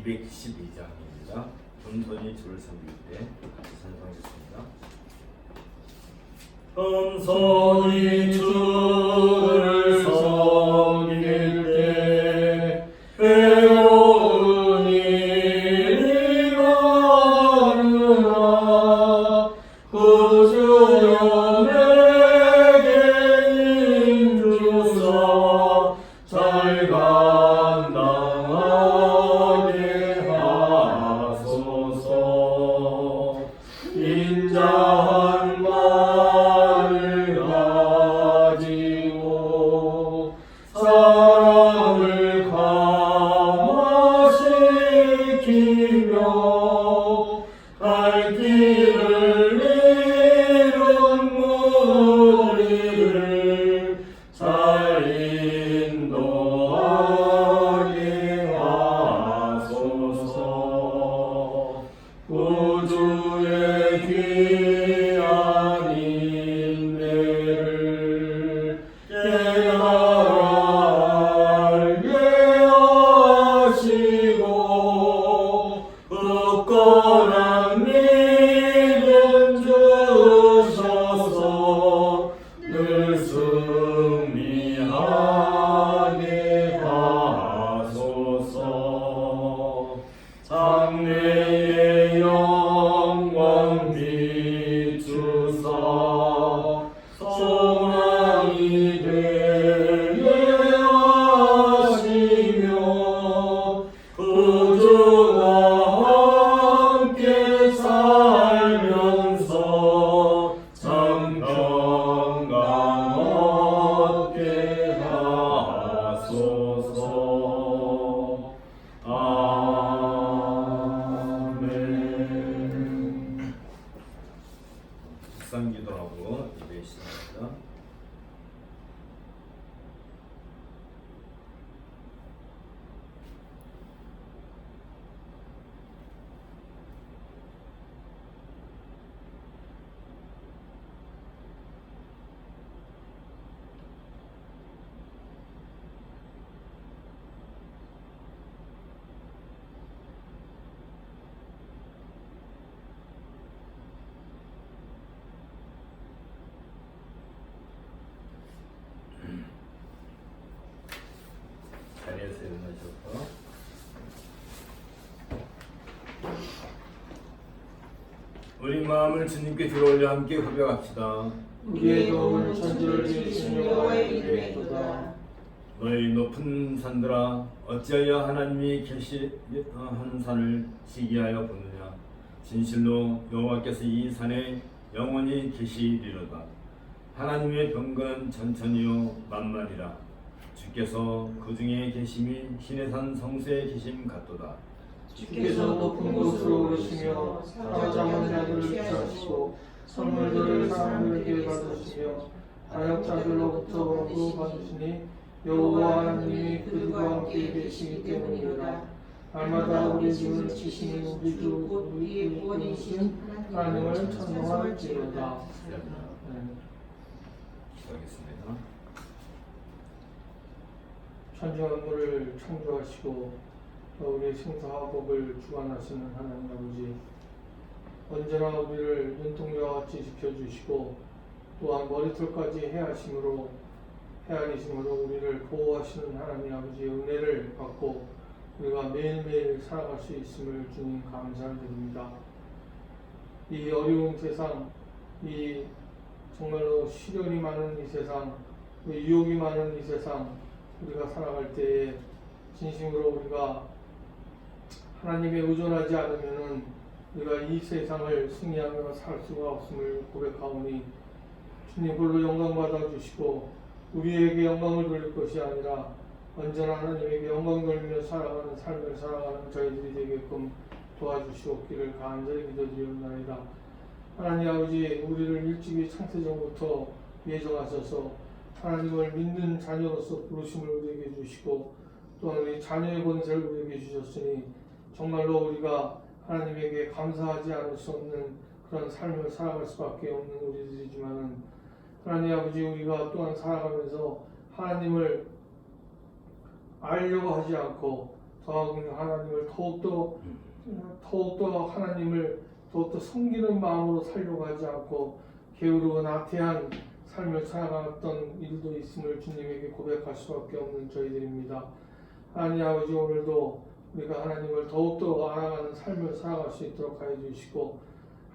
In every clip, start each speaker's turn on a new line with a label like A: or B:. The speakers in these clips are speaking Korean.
A: 212장입니다. 금손이 줄을 섬길 때 같이 찬송하겠습니다. 금손이 줄을 섬길 때 외로운 일이 많으나 구주여 내게 인주사 잘 감당하게 하소서. 인자한 마음을 가지고 사랑을 감화시키며 갈 길을 잃은 무리를 잘 인도하게 하소서. 구주의 귀한 인내를 깨달아 알게 하시고 굳건한 믿음 주셔서 늘 승리하게 하소서. 장래의 영광 비추사 소망이 되게 하시며 구주와 함께 살면서 참 평강 얻게 하소서. 아멘. 기도하고 예배 시작합니다. 자리에서 일어나셔서 우리 마음을 주님께 들어올려 함께 고백합시다.
B: 우리의 도움을 천지를 지으신 여호와의 이름에 도다.
A: 너희 높은 산들아 어찌하여 하나님이 계시한 산을 시기하여 보느냐. 진실로 여호와께서 이 산에 영원히 계시리로다. 하나님의 병건 전천이요 만만이라. 주께서 그 중에 계심이 신의 산 성수에 계심 같도다.
B: 주께서 높은 곳으로 오르시며 사자만 자들을 취하시고 선물들을 사람들에게 받으시며 다역자들로부터 구받으시니 여호와 하나님이 그들과 함께 계시기 때문이로다. 날마다 우리 주를 지키시는 우리 주 우리의 구원이신 하나님을 찬송할지로다.
A: 기도하겠습니다.
B: 천지 만물을 창조하시고 우리의 생사와 복을 주관하시는 하나님 아버지, 언제나 우리를 눈동자와 같이 지켜주시고 또한 머리털까지 헤아리심으로 우리를 보호하시는 하나님 아버지의 은혜를 받고 우리가 매일매일 살아갈 수 있음을 주님 감사드립니다. 이 어려운 세상, 이 정말로 시련이 많은 이 세상, 유혹이 많은 이 세상, 우리가 살아갈 때에 진심으로 우리가 하나님에 의존하지 않으면은 우리가 이 세상을 승리하며 살 수가 없음을 고백하오니 주님 홀로 영광 받아 주시고 우리에게 영광을 돌릴 것이 아니라 언제나 하나님에게 영광 돌리며 살아가는 삶을 살아가는 저희들이 되게끔 도와주시옵기를 간절히 기도드리옵나이다. 하나님 아버지, 우리를 일찍이 창세전부터 예정하셔서 하나님을 믿는 자녀로서 부르심을 우리에게 주시고 또한 우리 자녀의 권세를 우리에게 주셨으니 정말로 우리가 하나님에게 감사하지 않을 수 없는 그런 삶을 살아갈 수밖에 없는 우리들이지만은 하나님 아버지, 우리가 또한 살아가면서 하나님을 알려고 하지 않고 더 하나님을 더욱더 하나님을 더욱더 섬기는 마음으로 살려고 하지 않고 게으르고 나태한 삶을 살아갔던 일도 있음을 주님에게 고백할 수밖에 없는 저희들입니다. 하나님 아버지, 오늘도 우리가 하나님을 더욱더 알아가는 삶을 살아갈 수 있도록 하여 주시고,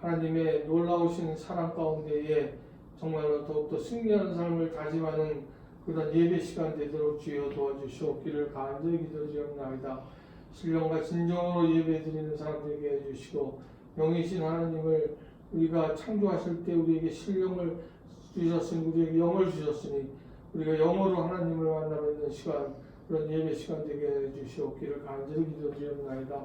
B: 하나님의 놀라우신 사랑 가운데에 정말로 더욱더 승리하는 삶을 다짐하는 그런 예배 시간 되도록 주여 도와주시옵기를 간절히 기도드리옵나이다. 신령과 진정으로 예배드리는 사람 되게 해주시고, 영이신 하나님을 우리가 창조하실 때 우리에게 신령을 주셨으니, 우리에게 영을 주셨으니, 우리가 영으로 하나님을 만나 뵙는 시간, 그런 예배 시간 되게 해주시옵기를 간절히 기도드리옵나이다.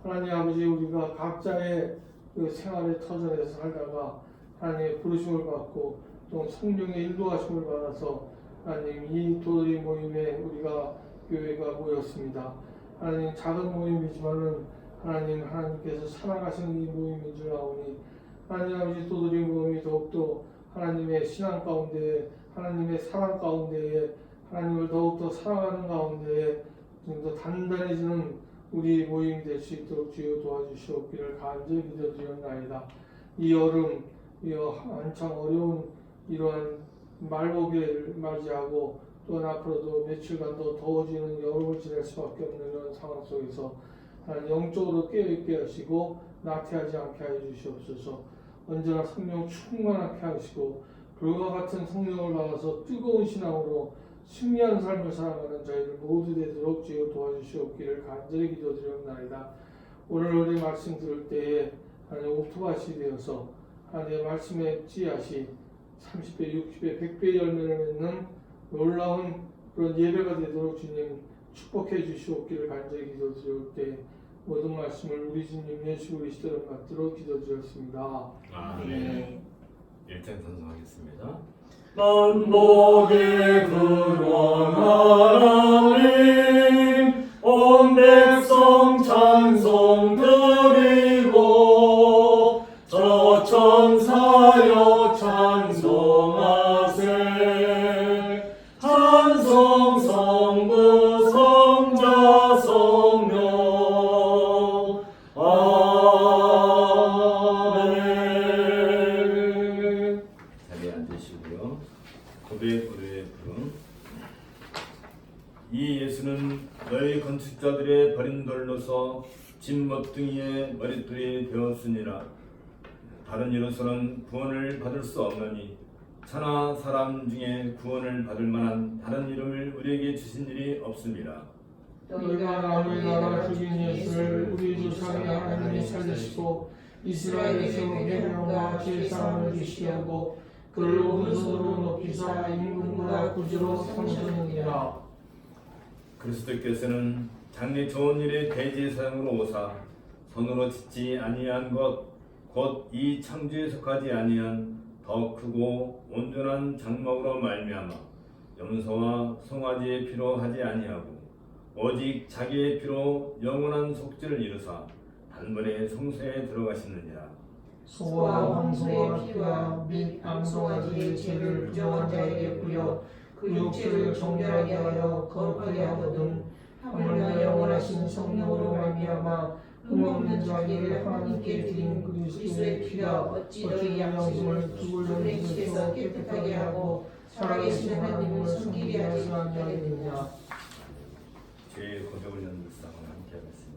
B: 하나님 아버지, 우리가 각자의 그 생활의 터전에서 살다가 하나님의 부르심을 받고 또 성령의 인도하심을 받아서 하나님 이 도리 모임에 우리가 교회가 모였습니다. 하나님 작은 모임이지만은 하나님께서 살아가시는 이 모임인 줄 아오니, 하나님 아버지, 도리 모임이 더욱더 하나님의 신앙 가운데, 하나님의 사랑 가운데에, 하나님을 더욱더 사랑하는 가운데에 좀 더 단단해지는 우리 모임이 될 수 있도록 주여 도와주시옵기를 간절히 기도드리옵나이다. 이 여름, 이 한창 어려운 이러한 말복을 맞이하고 또 앞으로도 며칠간 더 더워지는 여름을 지낼 수밖에 없는 이런 상황 속에서 하나님 영적으로 깨어있게 하시고 나태하지 않게 하여 주시옵소서. 언제나 성령 충만하게 하시고 불과 같은 성령을 받아서 뜨거운 신앙으로 승리하는 삶을 살아가는 저희들 모두 되도록 주여 도와주시옵기를 간절히 기도드리옵나이다. 오늘 우리 말씀 들을 때에 하나님 옥토밭이 되어서 하나님의 말씀의 씨앗이 30배, 60배, 100배 열매를 맺는 놀라운 그런 예배가 되도록 주님 축복해 주시옵기를 간절히 기도드릴 때 모든 말씀을 우리 주님 예수 그리스도를 받도록 기도드렸습니다.
A: 아멘. 1장 선성하겠습니다.
C: 만복의 근원 하나님, 온 백성 찬송 드리고 저천사여 찬송하세. 찬송 성부 성자 성령. 아멘.
A: 자리에 앉으시고요. 고백 우리의 부름. 이 예수는 너희 건축자들의 버린 돌로서 집 멋둥이의 머릿돌이 되었으니라. 다른 이로서는 구원을 받을 수 없나니 천하 사람 중에 구원을 받을 만한 다른 이름을 우리에게 주신 일이 없습니다.
B: 너희가 남의 나라 죽인 예수를 우리 조상의 하나님이 살리시고 이스라엘에서 회개함과 제사함을 주시하고 그를 오른손으로 높이사 임금과 구주로 삼으셨느니라.
A: 그리스도께서는 장래 좋은 일의 대제사장으로 오사 손으로 짓지 아니한 것 곧 이 창조에 속하지 아니한 더 크고 온전한 장막으로 말미암아 염소와 송아지의 피로 하지 아니하고 오직 자기의 피로 영원한 속죄를 이루사 단번에 성소에 들어가시느니라.
B: 소와 황소의 피와 및 암송아지의 죄를 부정한 자에게 부여 그 육체를 정결하게 하여 거룩하게 하거든 하물며 영원하신 성령으로 말미암아 흠없는 자기를 하나님께 드린 그리스도의 피가 어찌 너희 양심을 죽을 영에서 깨끗하게 하고 살아계신 하나님을 숨기게 하지 아니하겠느냐.
A: 죄의 고백을 여는 묵상을 함께 하겠습니다.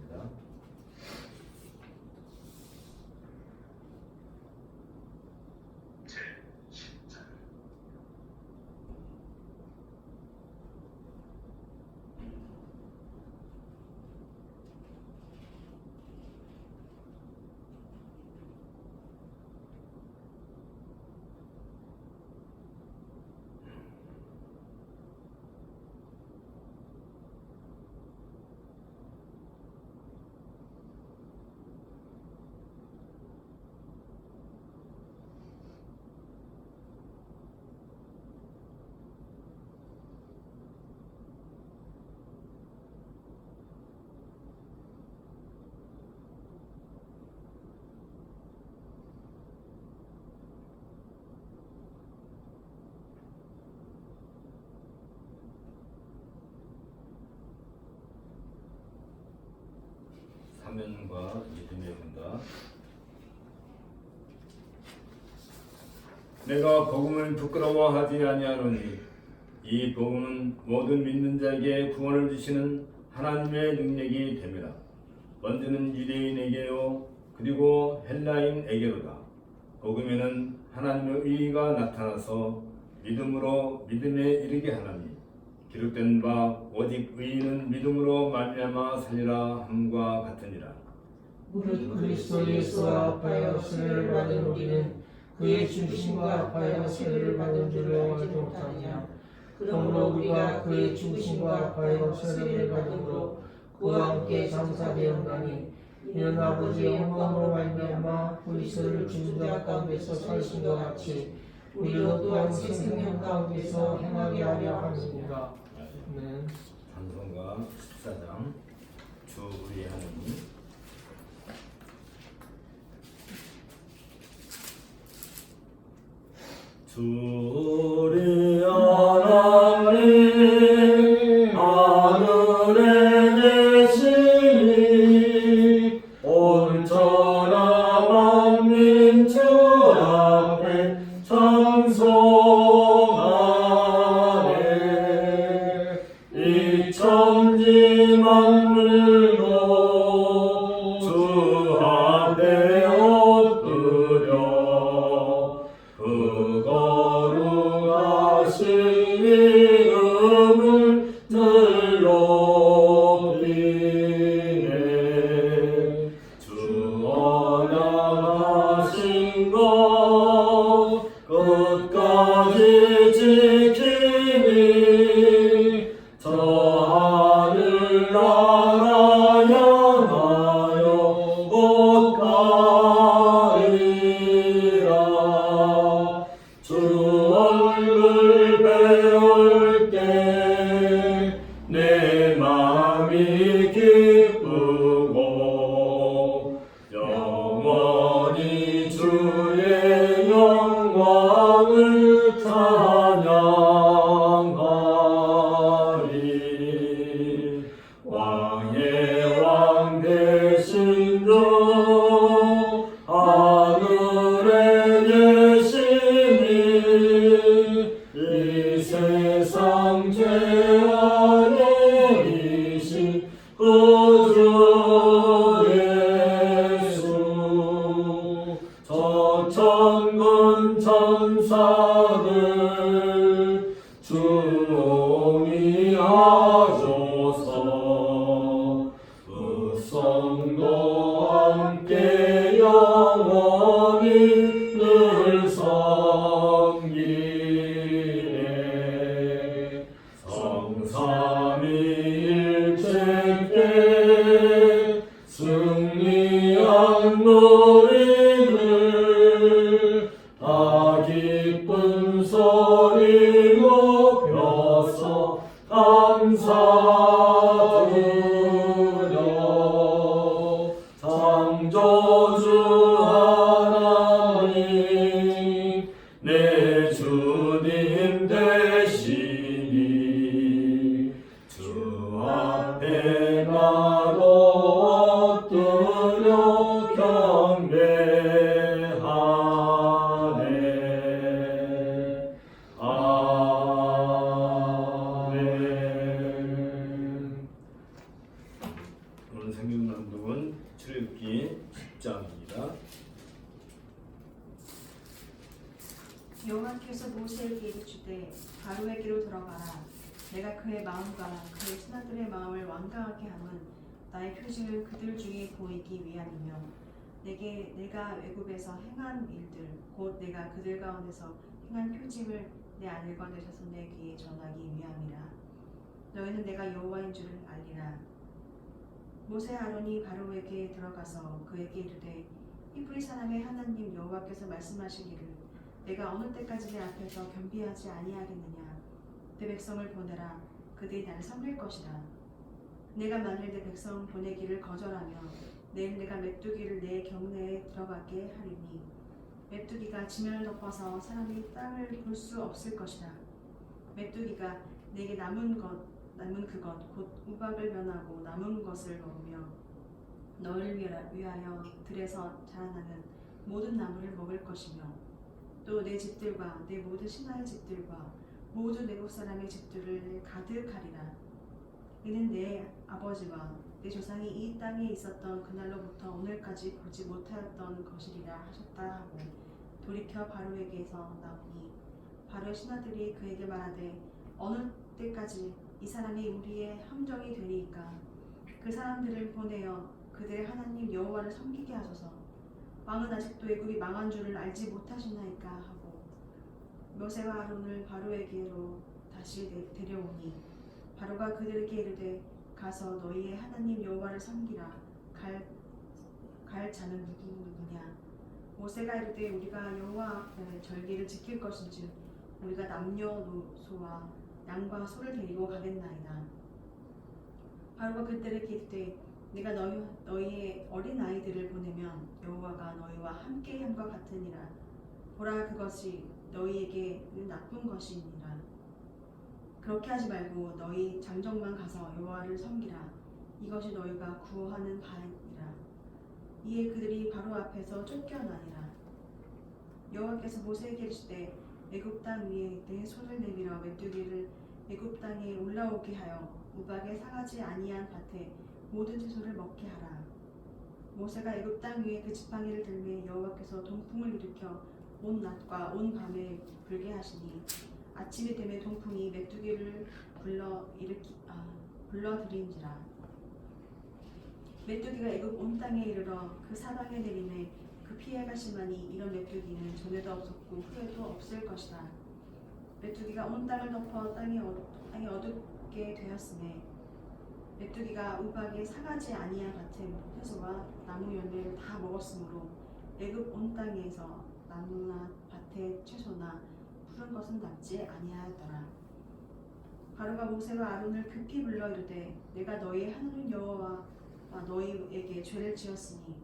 A: 사면과 믿음의 군다. 내가 복음을 부끄러워하지 아니하노니 이 복음은 모든 믿는 자에게 구원을 주시는 하나님의 능력이 됨이라. 먼저는 유대인에게요 그리고 헬라인에게로다. 복음에는 하나님의 의가 나타나서 믿음으로 믿음에 이르게 하나니 기록된 바 오직 의인은 믿음으로 말미암아 살리라 함과 같으니라.
B: 무릇 그리스도 예수와 아파여 세례를 받은 우리는 그의 중심과 아파여 세례를 받은 줄을 알지 못하느냐. 그러므로 우리가 그의 중심과 아파여 세례를 받음으로 그와 함께 장사되었나니 이는 아버지의 영광으로 말미암아 그리스도를 죽은 자 가운데서 살리신 것 같이 우리도 또한 새 생명 가운데서 행하게 하려 함이니라. 아멘.
A: 찬송가 14장 주 우리 하나님.
C: 주 우리 하나님 하늘에 계시니 온천하 만민 주 앞에 찬송하네. 이 천지 만물도 주 앞에 엎드려 그 거룩하신 이름을 늘 높이네. 주 언약하신 것 끝까지 지키니 저 하늘나라 향하여 곧 가리라. 주 얼굴 배울 때 내 마음이 기쁘고 영원히 주의 영광을 찬양하리. 왕의 왕 되신 주 하늘에 계시니 이 세상 죄악에 이신 구주 예수 저 천군 천사들 조용히 하소서. 그 성도 함께 영원히 늘 섬기네. 성삼위일체께 승리한 너희들 다 기쁜 소리 높여서 감사드려. 창조주 하나님 내 주님 되시니 주 앞에 나도 엎드려 경배하네. 아멘.
A: 오늘 성경 낭독은 출애굽기 10장입니다.
D: 여호와께서 모세에게 이르시되 바로에게로 들어가라. 내가 그의 마음과 그의 신하들의 마음을 완강하게 함은 나의 표징을 그들 중에 보이기 위함이며 내가 애굽에서 행한 일들 곧 내가 그들 가운데서 행한 표징을 내 아들과 내 자손의 귀에 전하기 위함이라. 너희는 내가 여호와인 줄을 알리라. 모세 아론이 바로에게 들어가서 그에게 이르되 히브리 사람의 하나님 여호와께서 말씀하시기를 내가 어느 때까지 내 앞에서 겸비하지 아니하겠느냐. 내 백성을 보내라. 그들이 나를 섬길 것이라. 내가 만일 내 백성 보내기를 거절하며 내일 내가 메뚜기를 내 경내에 들어가게 하리니 메뚜기가 지면을 덮어서 사람이 땅을 볼 수 없을 것이라. 메뚜기가 내게 남은 그것 곧 우박을 면하고 남은 것을 먹으며 너희를 위하여 들에서 자라나는 모든 나무를 먹을 것이며 또 내 집들과 내 모든 신하의 집들과 모든 내국 사람의 집들을 가득하리라. 이는 내 아버지와 내 조상이 이 땅에 있었던 그날로부터 오늘까지 보지 못하였던 것이리라 하셨다 하고 돌이켜 바로에게서 나오니 바로의 신하들이 그에게 말하되 어느 때까지 이 사람이 우리의 함정이 되리이까 그 사람들을 보내어 그들의 하나님 여호와를 섬기게 하소서. 왕은 아직도 애굽이 망한 줄을 알지 못하시나이까 하고 모세와 아론을 바로에게로 다시 데려오니 바로가 그들에게 이르되 가서 너희의 하나님 여호와를 섬기라. 갈 자는 누구냐? 모세가 이르되 우리가 여호와 앞에 절기를 지킬 것인즉 우리가 남녀노소와 양과 소를 데리고 가겠나이다. 바로가 그들에게 이르되 내가 너희의 어린 아이들을 보내면 여호와가 너희와 함께 함과 같으니라. 보라 그것이 너희에게는 나쁜 것이니라. 그렇게 하지 말고 너희 장정만 가서 여호와를 섬기라. 이것이 너희가 구하는 바니라. 이에 그들이 바로 앞에서 쫓겨나니라. 여호와께서 모세에게 이르시되 애굽 땅 위에 내 손을 내밀어 메뚜기를 애굽 땅에 올라오게 하여 우박에 상하지 아니한 밭에 모든 채소를 먹게 하라. 모세가 애굽 땅 위에 그 지팡이를 들매 여호와께서 동풍을 일으켜 온 낮과 온 밤에 불게 하시니 아침이 되매 동풍이 메뚜기를 불러들인지라. 메뚜기가 애굽 온 땅에 이르러 그 사방에 내리매 그 피해가 심하니 이런 메뚜기는 전에도 없었고 후에도 없을 것이다. 메뚜기가 온 땅을 덮어 땅이 어둡게 되었으며 메뚜기가 우박에 상하지 아니한 밭의 채소와 나무 열매를 다 먹었으므로 애굽 온 땅에서 나무나 밭의 채소나 푸른 것은 남지 아니하였더라. 바로가 모세와 아론을 급히 불러 이르되 내가 너희 하나님 여호와와 너희에게 죄를 지었으니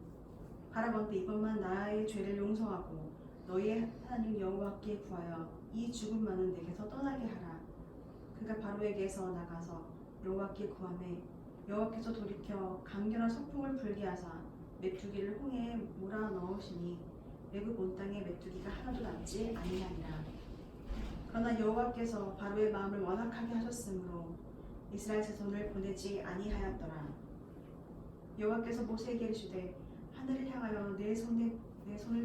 D: 바라건대 이번만 나의 죄를 용서하고 너희의 하나님 여호와께 구하여 이 죽음만은 내게서 떠나게 하라. 그가 바로에게서 나가서 여호와께 구하매 여호와께서 돌이켜 강렬한 서풍을 불게 하사 메뚜기를 홍해에 몰아 넣으시니 애굽 온 땅에 메뚜기가 하나도 남지 아니하니라. 그러나 여호와께서 바로의 마음을 완악하게 하셨으므로 이스라엘 자손을 보내지 아니하였더라. 여호와께서 모세에게 이르시되 하늘을 향하여 내 손을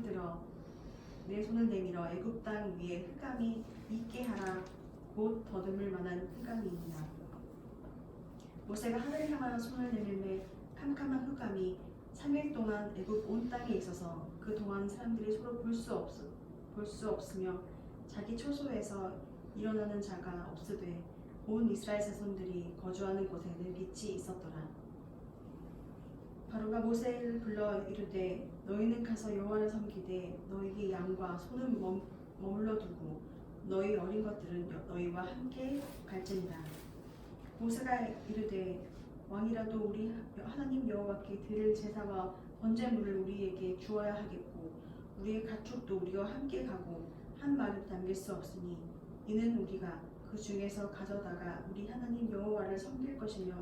D: 들어 내 손을 내밀어 애굽 땅 위에 흑암이 있게 하라. 곧 더듬을 만한 흑암이니라. 모세가 하늘을 향하여 손을 내밀매 캄캄한 흑암이 3일 동안 애굽 온 땅에 있어서 그 동안 사람들이 서로 볼 수 없으며 자기 초소에서 일어나는 자가 없으되 온 이스라엘 자손들이 거주하는 곳에는 빛이 있었더라. 바로가 모세를 불러 이르되 너희는 가서 여호와를 섬기되 너희에게 양과 소는 머물러 두고 너희 어린 것들은 너희와 함께 갈지니라. 모세가 이르되 왕이라도 우리 하나님 여호와께 드릴 제사와 번제물을 우리에게 주어야 하겠고 우리의 가축도 우리와 함께 가고 한 마리도 남길 수 없으니 이는 우리가 그 중에서 가져다가 우리 하나님 여호와를 섬길 것이며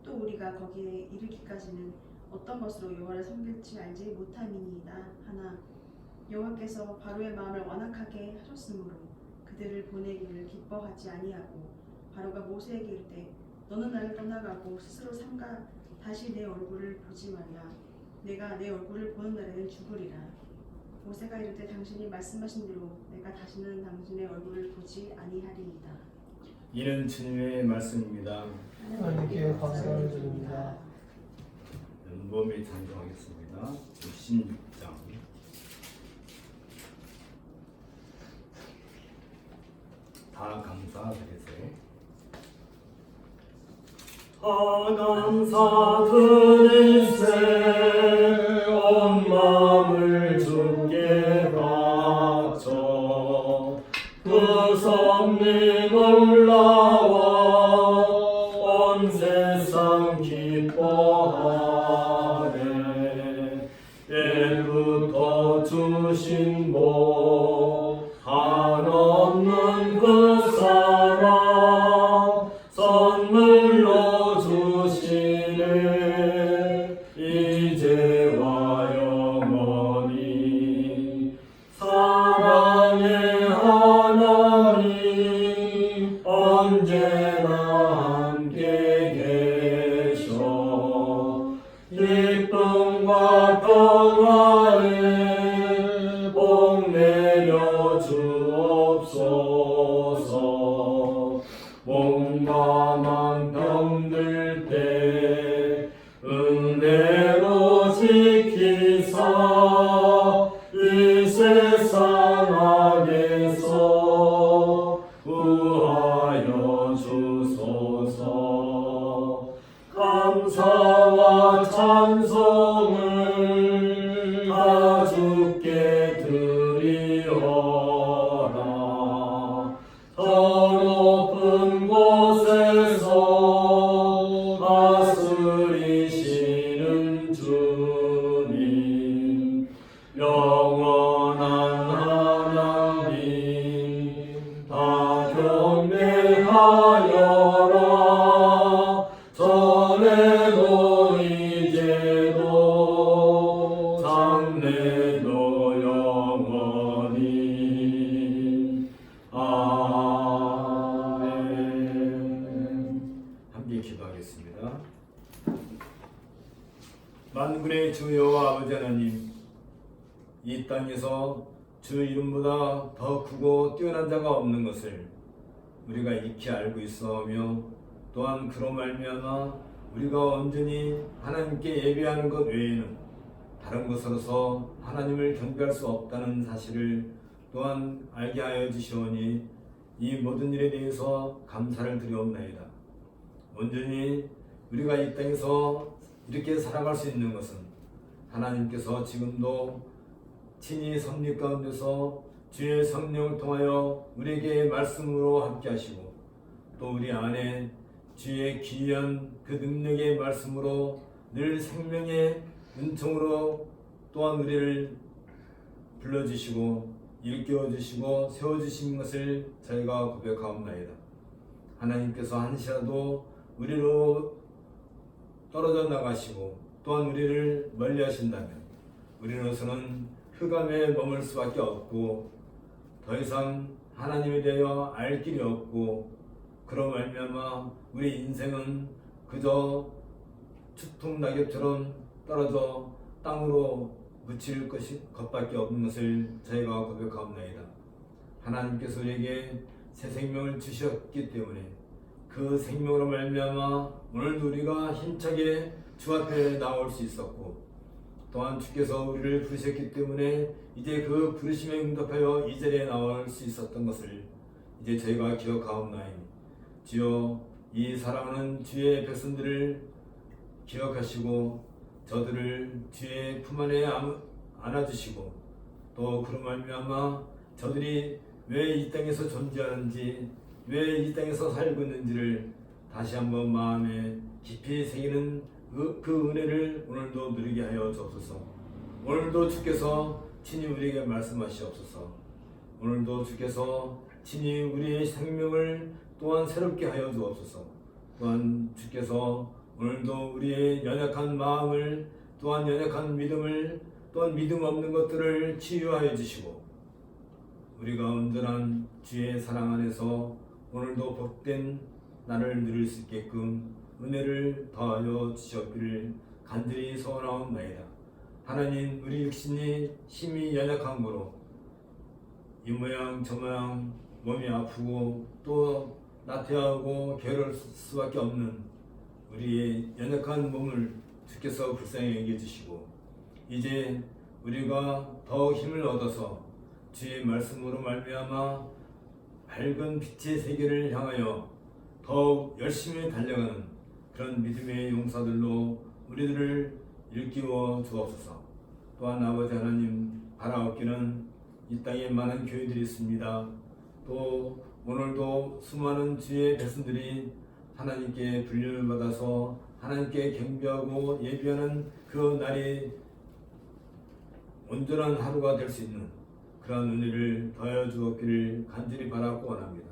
D: 또 우리가 거기에 이르기까지는 어떤 것으로 여호와를 섬길지 알지 못함이니이다 하나 여호와께서 바로의 마음을 완악하게 하셨으므로 그들을 보내기를 기뻐하지 아니하고 바로가 모세에게 이르되 너는 나를 떠나가고 스스로 삼가 다시 내 얼굴을 보지 말라. 내가 내 얼굴을 보는 날에는 죽으리라. 모세가 이르되 당신이 말씀하신 대로 내가 다시는 당신의 얼굴을 보지 아니하리이다.
A: 이는 주님의 말씀입니다.
B: 하나님께 감사를 드립니다.
A: 연범에 찬송하겠습니다. 16장. 다 감사드리세요.
C: 다 감사드리세 온 마음을 주께 바쳐 그 섭리 놀라워 온 세상 기뻐하네. 옛부터 주신 복 한없는 그 사랑 선물로 주시네. 이 사랑과 평화에 복 내려 주옵소서. 몸과 병들 때 은혜로 지키사 이 세상 악에서 구하여 주소서. 감사와 찬송을 다 주께 드리어라. 더 높은 곳에서 다스리시는 주님, 영원한 하나님, 다 경배하여라. 전에도 이제도 장래도 영원히. 아멘.
A: 함께 기도하겠습니다. 만군의 주 여호와 아버지 하나님, 이 땅에서 주 이름보다 더 크고 뛰어난 자가 없는 것을 우리가 익히 알고 있어오며, 또한 그로 말미암아 우리가 온전히 하나님께 예배하는 것 외에는 다른 것으로서 하나님을 경배할 수 없다는 사실을 또한 알게 하여 주시오니 이 모든 일에 대해서 감사를 드리옵나이다. 온전히 우리가 이 땅에서 이렇게 살아갈 수 있는 것은 하나님께서 지금도 친히 섭리 가운데서 주의 성령을 통하여 우리에게 말씀으로 함께 하시고, 또 우리 안에 주의 귀한 그 능력의 말씀으로 늘 생명의 은총으로 또한 우리를 불러주시고 일깨워주시고 세워주신 것을 저희가 고백하옵나이다. 하나님께서 한시라도 우리로 떨어져 나가시고 또한 우리를 멀리 하신다면 우리로서는 흑암에 머물 수밖에 없고 더 이상 하나님에 대하여 알 길이 없고, 그로 말미암아 우리 인생은 그저 추풍 낙엽처럼 떨어져 땅으로 묻힐 것밖에 없는 것을 저희가 고백하옵나이다. 하나님께서 우리에게 새 생명을 주셨기 때문에 그 생명으로 말미암아 오늘도 우리가 힘차게 주 앞에 나올 수 있었고, 또한 주께서 우리를 부르셨기 때문에 이제 그 부르심에 응답하여 이 자리에 나올 수 있었던 것을 이제 저희가 기억하옵나이니, 주여 이 사랑하는 주의 백성들을 기억하시고 저들을 주의 품 안에 안아주시고, 또 그런 말미암아 저들이 왜 이 땅에서 존재하는지, 왜 이 땅에서 살고 있는지를 다시 한번 마음에 깊이 새기는 그 은혜를 오늘도 누리게 하여 주옵소서. 오늘도 주께서 친히 우리에게 말씀하시옵소서. 오늘도 주께서 친히 우리의 생명을 또한 새롭게 하여 주옵소서. 또한 주께서 오늘도 우리의 연약한 마음을, 또한 연약한 믿음을, 또한 믿음 없는 것들을 치유하여 주시고, 우리가 온전한 주의 사랑 안에서 오늘도 복된 나를 누릴 수 있게끔 은혜를 더하여 주시옵기를 간절히 소원하옵나이다. 하나님, 우리 육신이 힘이 연약한 거로 이 모양 저 모양 몸이 아프고 또 나태하고 게으를 수밖에 없는 우리의 연약한 몸을 주께서 불쌍히 여겨주시고, 이제 우리가 더 힘을 얻어서 주의 말씀으로 말미암아 밝은 빛의 세계를 향하여 더욱 열심히 달려가는 그런 믿음의 용사들로 우리들을 일깨워 주옵소서. 또한 아버지 하나님, 바라옵기는 이 땅에 많은 교회들이 있습니다. 또 오늘도 수많은 주의 백성들이 하나님께 불륜을 받아서 하나님께 경배하고 예배하는 그 날이 온전한 하루가 될 수 있는 그러한 은혜를 더하여 주옵기를 간절히 바라고 원합니다.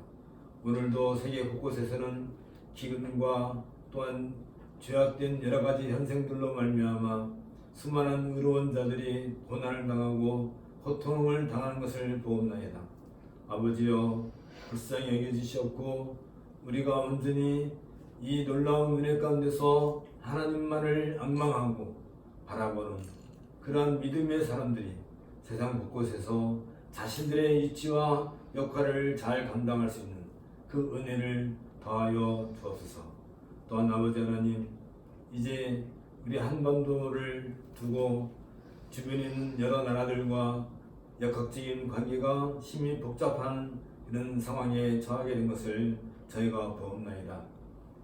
A: 오늘도 세계 곳곳에서는 기근과 또한 죄악된 여러 가지 현상들로 말미암아 수많은 의로운 자들이 고난을 당하고 고통을 당하는 것을 보옵나이다. 아버지여, 불쌍히 여겨주시옵고 우리가 온전히 이 놀라운 은혜 가운데서 하나님만을 앙망하고 바라보는 그러한 믿음의 사람들이 세상 곳곳에서 자신들의 위치와 역할을 잘 감당할 수 있는 그 은혜를 더하여 주옵소서. 또한 아버지 하나님, 이제 우리 한반도를 두고 주변에 있는 여러 나라들과 역학적인 관계가 심히 복잡한 이런 상황에 처하게 된 것을 저희가 보옵나이다.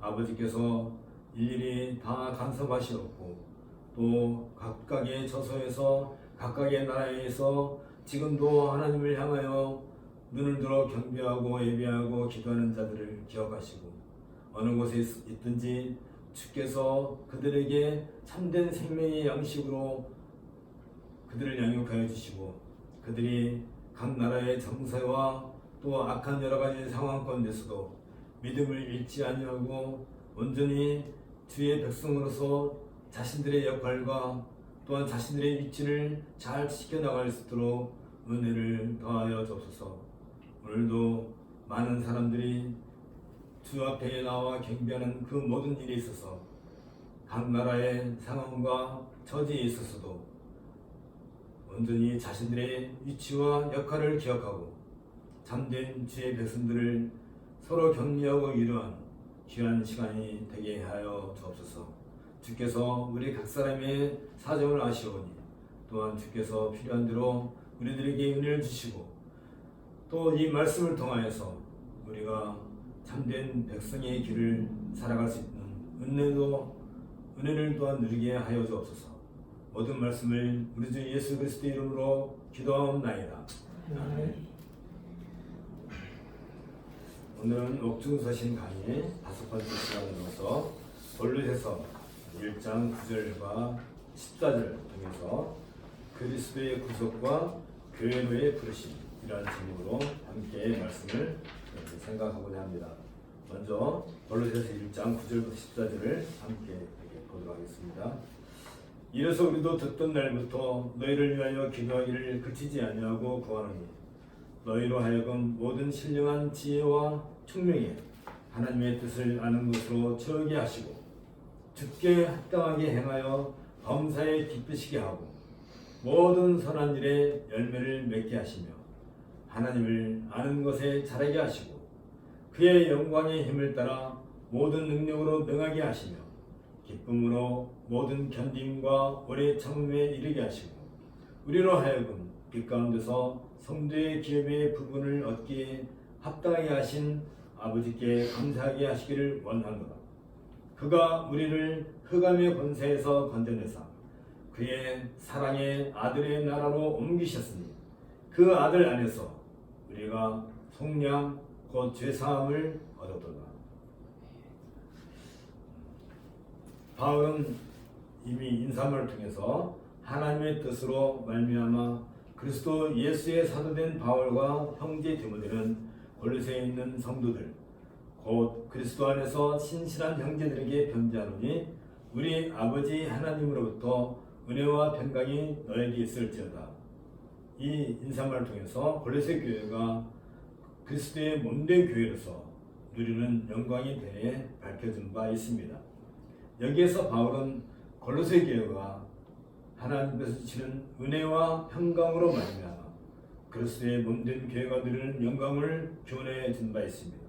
A: 아버지께서 일일이 다 간섭하시옵고 또 각각의 처소에서 각각의 나라에서 지금도 하나님을 향하여 눈을 들어 경배하고 예배하고 기도하는 자들을 기억하시고 어느 곳에 있든지 주께서 그들에게 참된 생명의 양식으로 그들을 양육하여 주시고 그들이 각 나라의 정세와 또 악한 여러 가지 상황 가운데서도 믿음을 잃지 아니하고 온전히 주의 백성으로서 자신들의 역할과 또한 자신들의 위치를 잘 지켜나갈 수 있도록 은혜를 더하여 주옵소서. 오늘도 많은 사람들이 주 앞에 나와 경배하는 그 모든 일에 있어서 각 나라의 상황과 처지에 있어서도 온전히 자신들의 위치와 역할을 기억하고 참된 주의 백성들을 서로 격려하고 위로하는 귀한 시간이 되게 하여 주옵소서. 주께서 우리 각 사람의 사정을 아시오니 또한 주께서 필요한 대로 우리들에게 은혜를 주시고 또 이 말씀을 통하여서 우리가 참된 백성의 길을 살아갈 수 있는 은혜를 또한 누리게 하여 주옵소서. 모든 말씀을 우리 주 예수 그리스도의 이름으로 기도하옵나이다. 오늘은 옥중서신 강의 5번째 시간으로서 골로새서 1장 9절과 14절을 통해서 그리스도의 구속과 교회로의 부르심 이라는 제목으로 함께 말씀을 생각하고자 합니다. 먼저 골로새서 1장 9절부터 14절을 함께 보도록 하겠습니다. 이래서 우리도 듣던 날부터 너희를 위하여 기도하기를 그치지 아니하고 구하노니 너희로 하여금 모든 신령한 지혜와 총명에 하나님의 뜻을 아는 것으로 채우게 하시고 주께 합당하게 행하여 범사에 기쁘시게 하고 모든 선한 일에 열매를 맺게 하시며 하나님을 아는 것에 자라게 하시고 그의 영광의 힘을 따라 모든 능력으로 능하게 하시며 기쁨으로 모든 견딤과 오래 참음에 이르게 하시고 우리로 하여금 빛 가운데서 성도의 기업의 부분을 얻기에 합당하게 하신 아버지께 감사하게 하시기를 원하노라. 그가 우리를 흑암의 권세에서 건져내사 그의 사랑의 아들의 나라로 옮기셨으니 그 아들 안에서 우리가 속량 곧 죄사함을 얻었도다. 바울은 이미 인사말을 통해서 하나님의 뜻으로 말미암아 그리스도 예수의 사도된 바울과 형제 디모데는 골로새에 있는 성도들 곧 그리스도 안에서 신실한 형제들에게 편지하노니 우리 아버지 하나님으로부터 은혜와 평강이 너에게 있을지어다. 이 인사말을 통해서 골로새 교회가 그리스도의 몸된 교회로서 누리는 영광에 대해 밝혀진 바 있습니다. 여기에서 바울은 골로새 교회가 하나님께서 주시는 은혜와 평강으로 말미암아 그리스도의 몸된 교회가 누리는 영광을 교훈해 준 바 있습니다.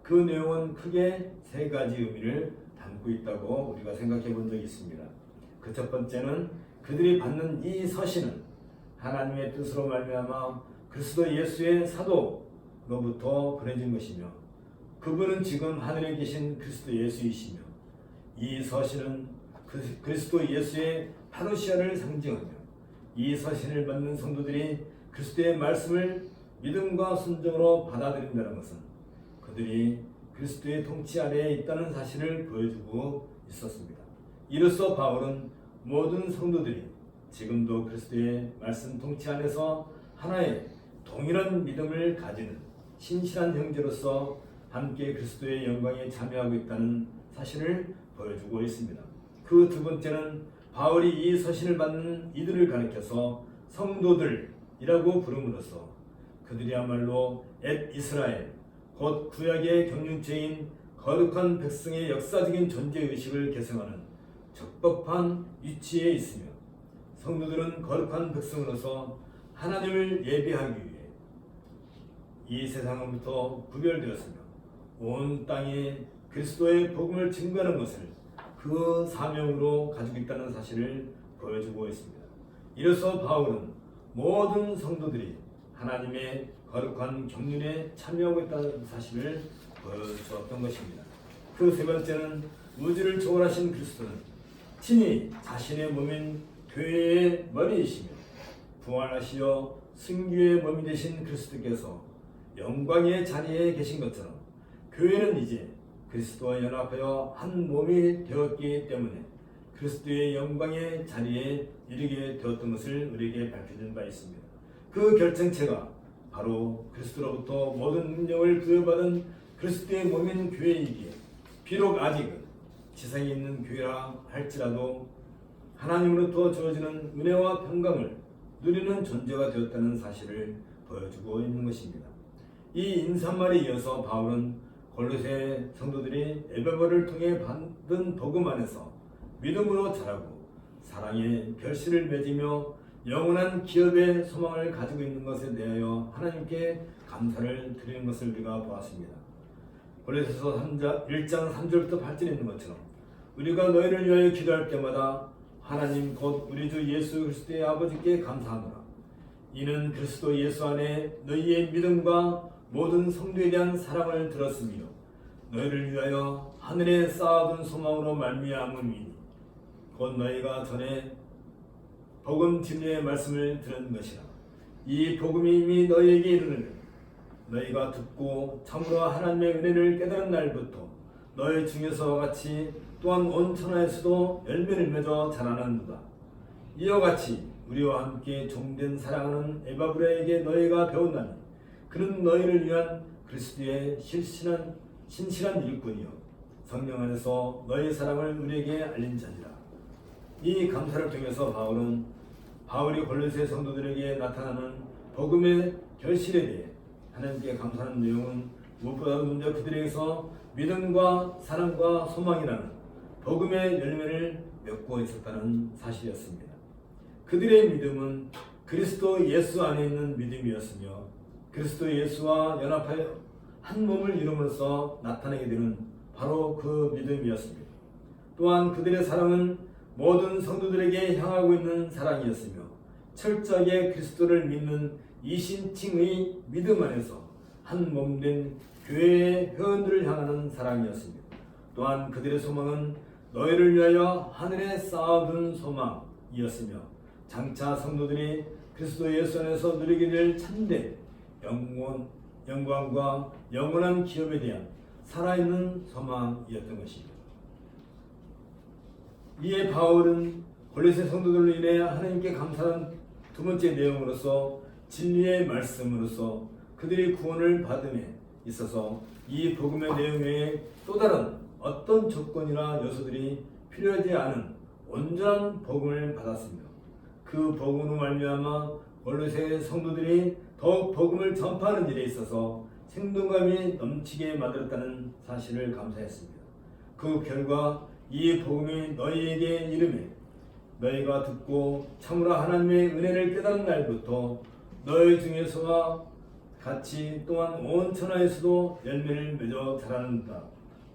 A: 그 내용은 크게 3가지 의미를 담고 있다고 우리가 생각해 본 적이 있습니다. 그 첫 번째는 그들이 받는 이 서신은 하나님의 뜻으로 말미암아 그리스도 예수의 사도로부터 보내진 것이며 그분은 지금 하늘에 계신 그리스도 예수이시며 이 서신은 그리스도 예수의 파루시아를 상징하며 이 서신을 받는 성도들이 그리스도의 말씀을 믿음과 순종으로 받아들인다는 것은 그들이 그리스도의 통치 아래에 있다는 사실을 보여주고 있었습니다. 이로써 바울은 모든 성도들이 지금도 그리스도의 말씀 통치 안에서 하나의 동일한 믿음을 가지는 신실한 형제로서 함께 그리스도의 영광에 참여하고 있다는 사실을 보여주고 있습니다. 그 두 번째는 바울이 이 서신을 받는 이들을 가리켜서 성도들이라고 부름으로써 그들이야말로 엣 이스라엘 곧 구약의 경륜체인 거룩한 백성의 역사적인 존재의식을 계승하는 적법한 위치에 있으며 성도들은 거룩한 백성으로서 하나님을 예배하기 위해 이 세상으로부터 구별되었으며 온 땅에 그리스도의 복음을 증거하는 것을 그 사명으로 가지고 있다는 사실을 보여주고 있습니다. 이로써 바울은 모든 성도들이 하나님의 거룩한 경륜에 참여하고 있다는 사실을 보여주었던 것입니다. 그 세 번째는 우주를 초월하신 그리스도는 친히 자신의 몸인 교회의 머리이시며 부활하시어 승규의 몸이 되신 그리스도께서 영광의 자리에 계신 것처럼 교회는 이제 그리스도와 연합하여 한 몸이 되었기 때문에 그리스도의 영광의 자리에 이르게 되었던 것을 우리에게 밝혀준 바 있습니다. 그 결정체가 바로 그리스도로부터 모든 능력을 부여받은 그리스도의 몸인 교회이기에 비록 아직은 지상에 있는 교회라 할지라도 하나님으로부터 주어지는 은혜와 평강을 누리는 존재가 되었다는 사실을 보여주고 있는 것입니다. 이 인사말에 이어서 바울은 골로새 성도들이 에베소를 통해 받은 복음 안에서 믿음으로 자라고 사랑의 결실을 맺으며 영원한 기업의 소망을 가지고 있는 것에 대하여 하나님께 감사를 드리는 것을 우리가 보았습니다. 골로새서 1장 3절부터 8절에 있는 것처럼 우리가 너희를 위하여 기도할 때마다 하나님 곧 우리 주 예수 그리스도의 아버지께 감사하노라. 이는 그리스도 예수 안에 너희의 믿음과 모든 성도에 대한 사랑을 들었으며 너희를 위하여 하늘에 쌓아둔 소망으로 말미암음이니 곧 너희가 전에 복음 진리의 말씀을 들은 것이라. 이 복음이 이미 너희에게 이르는 너희가 듣고 참으로 하나님의 은혜를 깨달은 날부터 너희 중에서와 같이 또한 온 천하에서도 열매를 맺어 자라는도다. 이와 같이 우리와 함께 종된 사랑하는 에바브라에게 너희가 배운다니 그는 너희를 위한 그리스도의 신실한 일꾼이요 성령 안에서 너희 사랑을 우리에게 알린 자니라. 이 감사를 통해서 바울이 골로새 성도들에게 나타나는 복음의 결실에 대해 하나님께 감사하는 내용은 무엇보다도 먼저 그들에게서 믿음과 사랑과 소망이라는 복음의 열매를 맺고 있었다는 사실이었습니다. 그들의 믿음은 그리스도 예수 안에 있는 믿음이었으며 그리스도 예수와 연합하여 한 몸을 이룸으로써 나타내게 되는 바로 그 믿음이었습니다. 또한 그들의 사랑은 모든 성도들에게 향하고 있는 사랑이었으며 철저하게 그리스도를 믿는 이신칭의 믿음 안에서 한 몸된 교회의 회원들을 향하는 사랑이었습니다. 또한 그들의 소망은 너희를 위하여 하늘에 쌓아둔 소망이었으며 장차 성도들이 그리스도 예수 안에서 누리게 될 참된 영광과 영원한 기업에 대한 살아있는 소망이었던 것입니다. 이에 바울은 골로새 성도들로 인해 하나님께 감사한 두 번째 내용으로서 진리의 말씀으로서 그들이 구원을 받음에 있어서 이 복음의 내용 외에 또 다른 어떤 조건이나 요소들이 필요하지 않은 온전한 복음을 받았으며 그 복음으로 말미암아 골로새 성도들이 더욱 복음을 전파하는 일에 있어서 생동감이 넘치게 만들었다는 사실을 감사했습니다. 그 결과 이 복음이 너희에게 이르매 너희가 듣고 참으로 하나님의 은혜를 깨달은 날부터 너희 중에서와 같이 또한 온 천하에서도 열매를 맺어 자라는다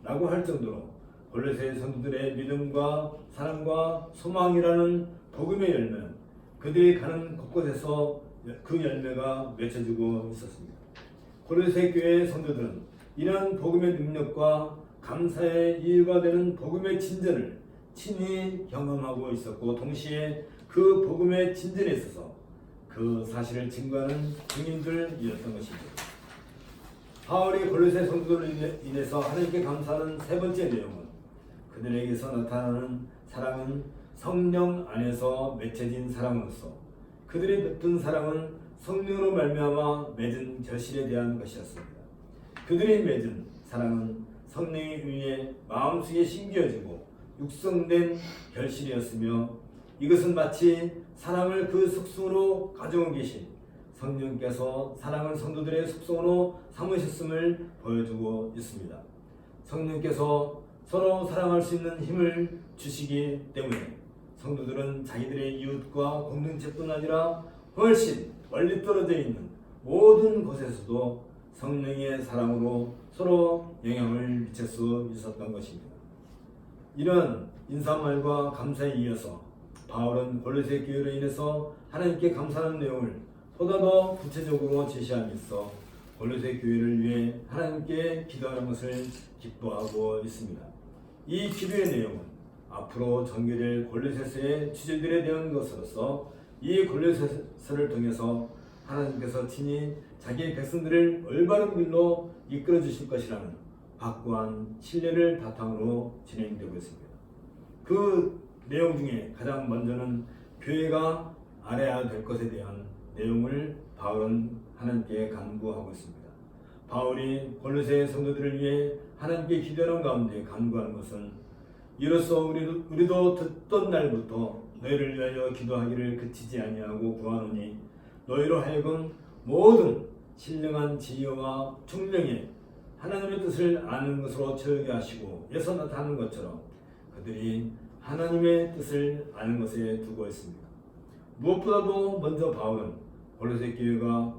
A: 라고 할 정도로 골로새 성도들의 믿음과 사랑과 소망이라는 복음의 열매는 그들이 가는 곳곳에서 그 열매가 맺혀지고 있었습니다. 골로새 교회의 성도들은 이러한 복음의 능력과 감사의 이유가 되는 복음의 진전을 친히 경험하고 있었고 동시에 그 복음의 진전에 있어서 그 사실을 증거하는 증인들이었던 것입니다. 바울이 골로새 성도들로 인해서 하나님께 감사하는 세 번째 내용은 그들에게서 나타나는 사랑은 성령 안에서 맺혀진 사랑으로서 그들이 베푼 사랑은 성령으로 말미암아 맺은 결실에 대한 것이었습니다. 그들이 맺은 사랑은 성령에 의해 마음속에 심겨지고 육성된 결실이었으며 이것은 마치 사랑을 그 속성으로 가져온 계신 성령께서 사랑을 성도들의 속성으로 삼으셨음을 보여주고 있습니다. 성령께서 서로 사랑할 수 있는 힘을 주시기 때문에 성도들은 자기들의 이웃과 공동체뿐 아니라 훨씬 멀리 떨어져 있는 모든 곳에서도 성령의 사랑으로 서로 영향을 미칠 수 있었던 것입니다. 이런 인사말과 감사에 이어서 바울은 골로새 교회로 인해서 하나님께 감사하는 내용을 보다 더 구체적으로 제시하면서 골로새 교회를 위해 하나님께 기도하는 것을 기뻐하고 있습니다. 이 기도의 내용은 앞으로 전개될 골로새서의 주제들에 대한 것으로서 이 골로새서를 통해서 하나님께서 친히 자기의 백성들을 올바른 길로 이끌어 주실 것이라는 확고한 신뢰를 바탕으로 진행되고 있습니다. 그 내용 중에 가장 먼저는 교회가 알아야 될 것에 대한 내용을 바울은 하나님께 간구하고 있습니다. 바울이 골로새 성도들을 위해 하나님께 기도하는 가운데 간구하는 것은 이로써 우리도 듣던 날부터 너희를 위하여 기도하기를 그치지 아니하고 구하노니 너희로 하여금 모든 신령한 지혜와 총명에 하나님의 뜻을 아는 것으로 채우게 하시고 예서 나타나는 것처럼 그들이 하나님의 뜻을 아는 것에 두고 있습니다. 무엇보다도 먼저 바울은 골로새 교회가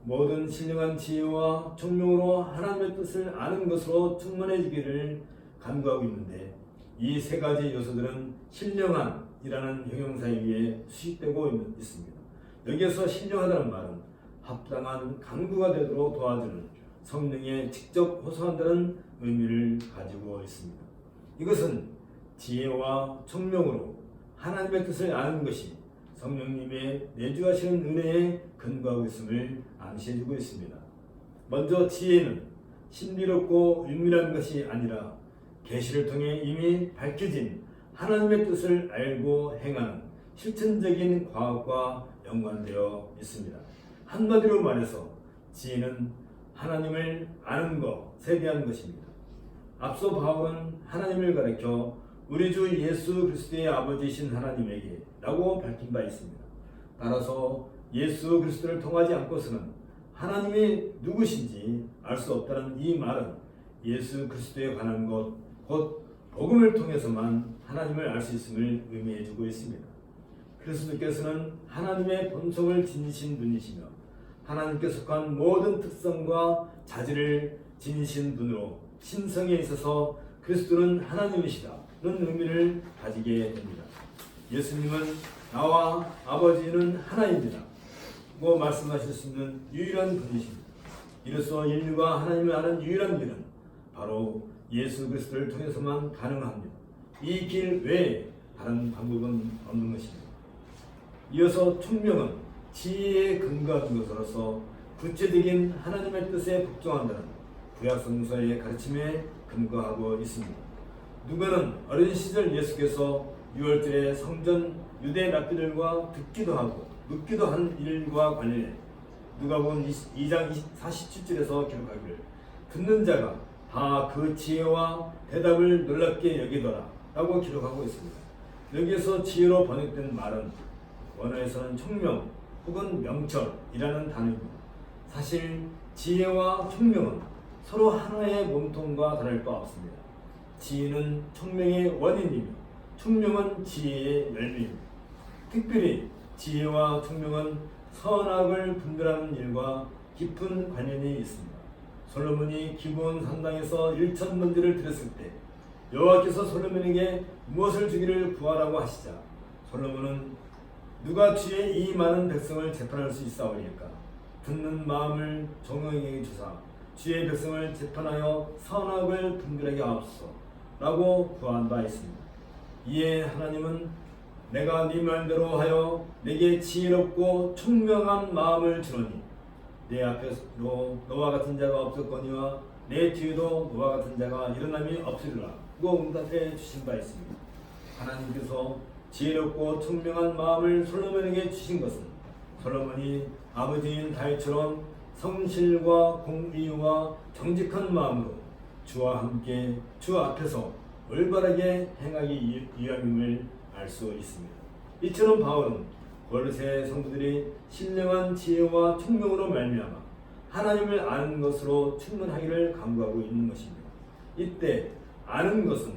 A: 모든 신령한 지혜와 총명으로 하나님의 뜻을 아는 것으로 충만해지기를 간구하고 있는데 이 세 가지 요소들은 신령한이라는 형용사에 의해 수식되고 있습니다. 여기에서 신령하다는 말은 합당한 간구가 되도록 도와주는 성령에 직접 호소한다는 의미를 가지고 있습니다. 이것은 지혜와 총명으로 하나님의 뜻을 아는 것이 성령님의 내주하시는 은혜에 근거하고 있음을 암시해주고 있습니다. 먼저 지혜는 신비롭고 은밀한 것이 아니라 계시를 통해 이미 밝혀진 하나님의 뜻을 알고 행하는 실천적인 과학과 연관되어 있습니다. 한마디로 말해서 지혜는 하나님을 아는 것에 대한 것입니다. 앞서 바울은 하나님을 가리켜 우리 주 예수 그리스도의 아버지이신 하나님에게 라고 밝힌 바 있습니다. 따라서 예수 그리스도를 통하지 않고서는 하나님이 누구신지 알 수 없다는 이 말은 예수 그리스도에 관한 것, 곧 복음을 통해서만 하나님을 알 수 있음을 의미해주고 있습니다. 그리스도께서는 하나님의 본성을 지니신 분이시며 하나님께 속한 모든 특성과 자질을 지니신 분으로 신성에 있어서 그리스도는 하나님이시다는 의미를 가지게 됩니다. 예수님은 나와 아버지는 하나입니다 고 말씀하실 수 있는 유일한 분이십니다. 이로써 인류가 하나님을 아는 유일한 길은 바로 예수 그리스도를 통해서만 가능합니다. 이 길 외에 다른 방법은 없는 것입니다. 이어서 총명은 지혜에 근거한 것으로서 구체적인 하나님의 뜻에 복종한다는 구약성서의 가르침에 근거하고 있습니다. 누가는 어린 시절 예수께서 유월절에 성전 유대 랍비들과 듣기도 하고 묻기도 한 일과 관련해 누가복음 2장 47절에서 기록하기를 듣는 자가 다 그 지혜와 대답을 놀랍게 여기더라 라고 기록하고 있습니다. 여기에서 지혜로 번역된 말은 원어에서는 총명 혹은 명철이라는 단어입니다. 사실 지혜와 총명은 서로 하나의 몸통과 다를 바 없습니다. 지혜는 총명의 원인이며 총명은 지혜의 열매입니다. 특별히 지혜와 총명은 선악을 분별하는 일과 깊은 관련이 있습니다. 솔로몬이 기브온 산당에서 1,000번제를 드렸을 때 여호와께서 솔로몬에게 무엇을 주기를 구하라고 하시자 솔로몬은 누가 주의 이 많은 백성을 재판할 수 있사오리까? 듣는 마음을 정령에게 주사 주의 백성을 재판하여 선악을 분별하게 하옵소서 라고 구한 바 있습니다. 이에 하나님은 내가 네 말대로 하여 내게 지혜롭고 총명한 마음을 주노니 내 앞에도 너와 같은 자가 없었거니와 내 뒤에도 너와 같은 자가 일어남이 없으리라 고 응답해 주신 바 있습니다. 하나님께서 지혜롭고 총명한 마음을 솔로몬에게 주신 것은 솔로몬이 아버지인 다윗처럼 성실과 공의와 정직한 마음으로 주와 함께 주 앞에서 올바르게 행하기 위함임을 알 수 있습니다. 이처럼 바울은 골로새 성도들이 신령한 지혜와 총명으로 말미암아 하나님을 아는 것으로 충분하기를 간구하고 있는 것입니다. 이때 아는 것은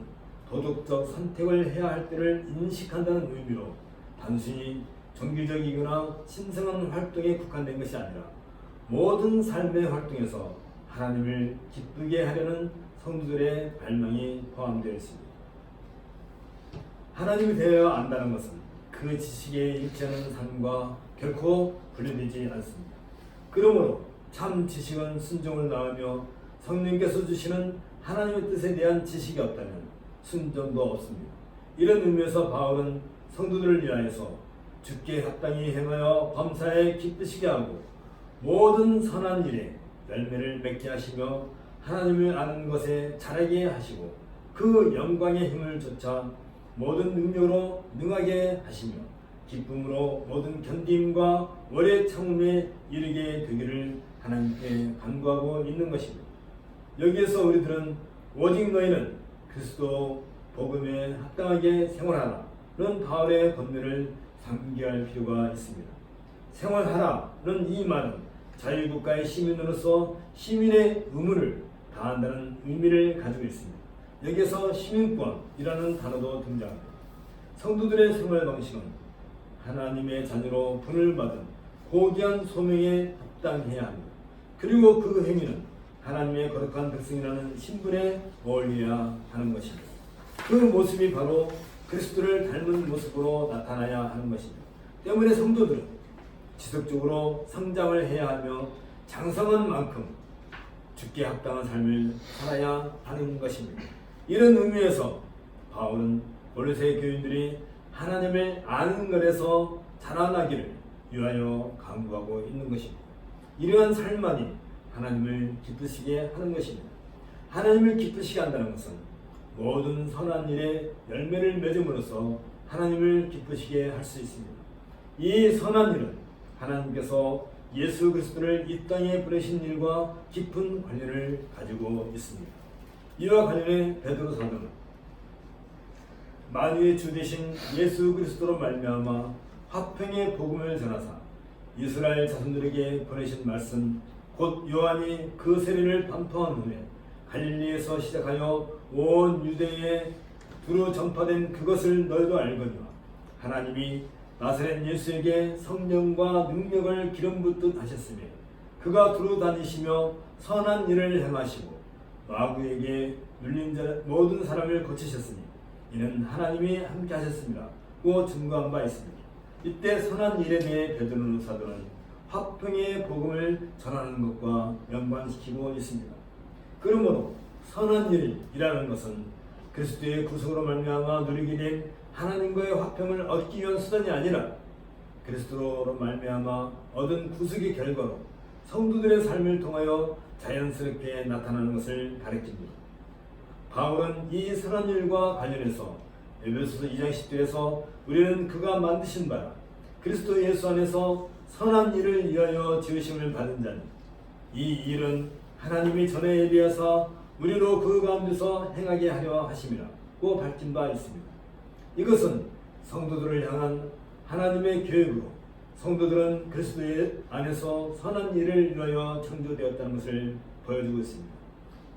A: 도덕적 선택을 해야 할 때를 인식한다는 의미로 단순히 종교적이거나 신성한 활동에 국한된 것이 아니라 모든 삶의 활동에서 하나님을 기쁘게 하려는 성도들의 발망이 포함되어 있습니다. 하나님이 되어 안다는 것은 그 지식에 일치하는 삶과 결코 분리되지 않습니다. 그러므로 참 지식은 순종을 낳으며 성령께서 주시는 하나님의 뜻에 대한 지식이 없다면 순종도 없습니다. 이런 의미에서 바울은 성도들을 위하여서 주께 합당히 행하여 범사에 기쁘시게 하고 모든 선한 일에 열매를 맺게 하시며 하나님을 아는 것에 자라게 하시고 그 영광의 힘을 쫓아 모든 능력으로 능하게 하시며 기쁨으로 모든 견딤과 월의 참음에 이르게 되기를 하나님께 간구하고 있는 것입니다. 여기에서 우리들은 오직 너희는 그리스도 복음에 합당하게 생활하라는 바울의 권면을 상기할 필요가 있습니다. 생활하라는 이 말은 자유국가의 시민으로서 시민의 의무를 다한다는 의미를 가지고 있습니다. 여기에서 시민권이라는 단어도 등장합니다. 성도들의 생활 방식은 하나님의 자녀로 분을 받은 고귀한 소명에 합당해야 합니다. 그리고 그 행위는 하나님의 거룩한 백성이라는 신분에 어울려야 하는 것입니다. 그 모습이 바로 그리스도를 닮은 모습으로 나타나야 하는 것입니다. 때문에 성도들은 지속적으로 성장을 해야 하며 장성한 만큼 주께 합당한 삶을 살아야 하는 것입니다. 이런 의미에서 바울은 골로새 교인들이 하나님을 아는 것에서 자라나기를 위하여 강구하고 있는 것입니다. 이러한 삶만이 하나님을 기쁘시게 하는 것입니다. 하나님을 기쁘시게 한다는 것은 모든 선한 일에 열매를 맺음으로써 하나님을 기쁘시게 할 수 있습니다. 이 선한 일은 하나님께서 예수 그리스도를 이 땅에 보내신 일과 깊은 관련을 가지고 있습니다. 이와 관련해 베드로 사도는 만유의 주 되신 예수 그리스도로 말미암아 화평의 복음을 전하사 이스라엘 자손들에게 보내신 말씀 곧 요한이 그 세례를 반포한 후에 갈릴리에서 시작하여 온 유대에 두루 전파된 그것을 너희도 알거니와 하나님이 나사렛 예수에게 성령과 능력을 기름 붓듯 하셨으며 그가 두루 다니시며 선한 일을 행하시고 마구에게 눌린 모든 사람을 고치셨으니 이는 하나님이 함께 하셨습니다. 고 증거한 바 있습니다. 이때 선한 일에 대해 베드로 사도는 화평의 복음을 전하는 것과 연관시키고 있습니다. 그러므로 선한 일이라는 것은 그리스도의 구속으로 말미암아 누리게 된 하나님과의 화평을 얻기 위한 수단이 아니라 그리스도로 말미암아 얻은 구속의 결과로 성도들의 삶을 통하여 자연스럽게 나타나는 것을 가리킵니다. 바울은 이 선한 일과 관련해서 에베소서 2장 10절에서 우리는 그가 만드신 바라 그리스도 예수 안에서 선한 일을 위하여 지으심을 받은 자니 이 일은 하나님이 전에 예비하사 우리로 그 가운데서 행하게 하려 하심이라고 밝힌 바 있습니다. 이것은 성도들을 향한 하나님의 계획으로 성도들은 그리스도 안에서 선한 일을 위하여 창조되었다는 것을 보여주고 있습니다.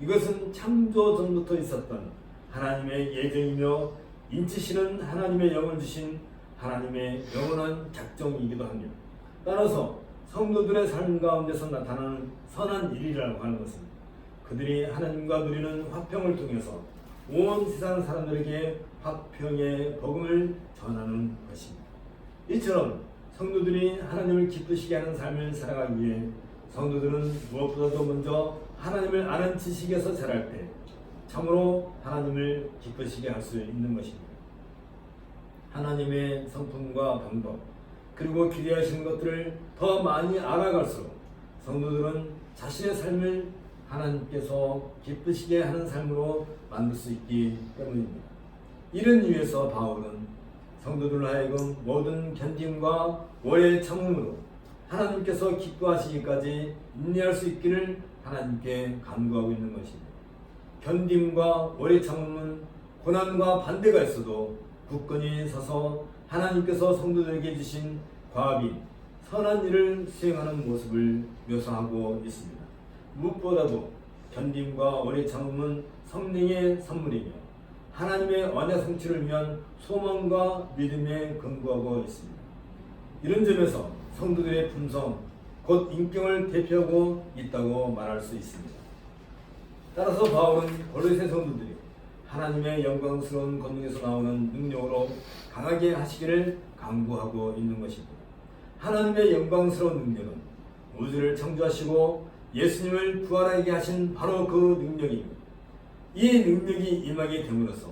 A: 이것은 창조 전부터 있었던 하나님의 예정이며 인치시는 하나님의 영을 주신 하나님의 영원한 작정이기도 합니다. 따라서 성도들의 삶 가운데서 나타나는 선한 일이라고 하는 것은 그들이 하나님과 누리는 화평을 통해서 온 세상 사람들에게 화평의 복음을 전하는 것입니다. 이처럼 성도들이 하나님을 기쁘시게 하는 삶을 살아가기 위해 성도들은 무엇보다도 먼저 하나님을 아는 지식에서 자랄 때 참으로 하나님을 기쁘시게 할 수 있는 것입니다. 하나님의 성품과 방법 그리고 기대하시는 것들을 더 많이 알아갈수록 성도들은 자신의 삶을 하나님께서 기쁘시게 하는 삶으로 만들 수 있기 때문입니다. 이런 이유에서 바울은 성도들로 하여금 모든 견딤과 오래 참음으로 하나님께서 기뻐하시기까지 인내할 수 있기를 하나님께 간구하고 있는 것입니다. 견딤과 오래 참음은 고난과 반대가 있어도 굳건히 서서 하나님께서 성도들에게 주신 과업인 선한 일을 수행하는 모습을 묘사하고 있습니다. 무엇보다도 견딤과 오래 참음은 성령의 선물이며 하나님의 언약 성취를 위한 소망과 믿음에 근거하고 있습니다. 이런 점에서 성도들의 품성, 곧 인격을 대표하고 있다고 말할 수 있습니다. 따라서 바울은 골로새 성도들이 하나님의 영광스러운 권능에서 나오는 능력으로 강하게 하시기를 강구하고 있는 것입니다. 하나님의 영광스러운 능력은 우주를 창조하시고 예수님을 부활하게 하신 바로 그 능력입니다. 이 능력이 임하게 됨으로써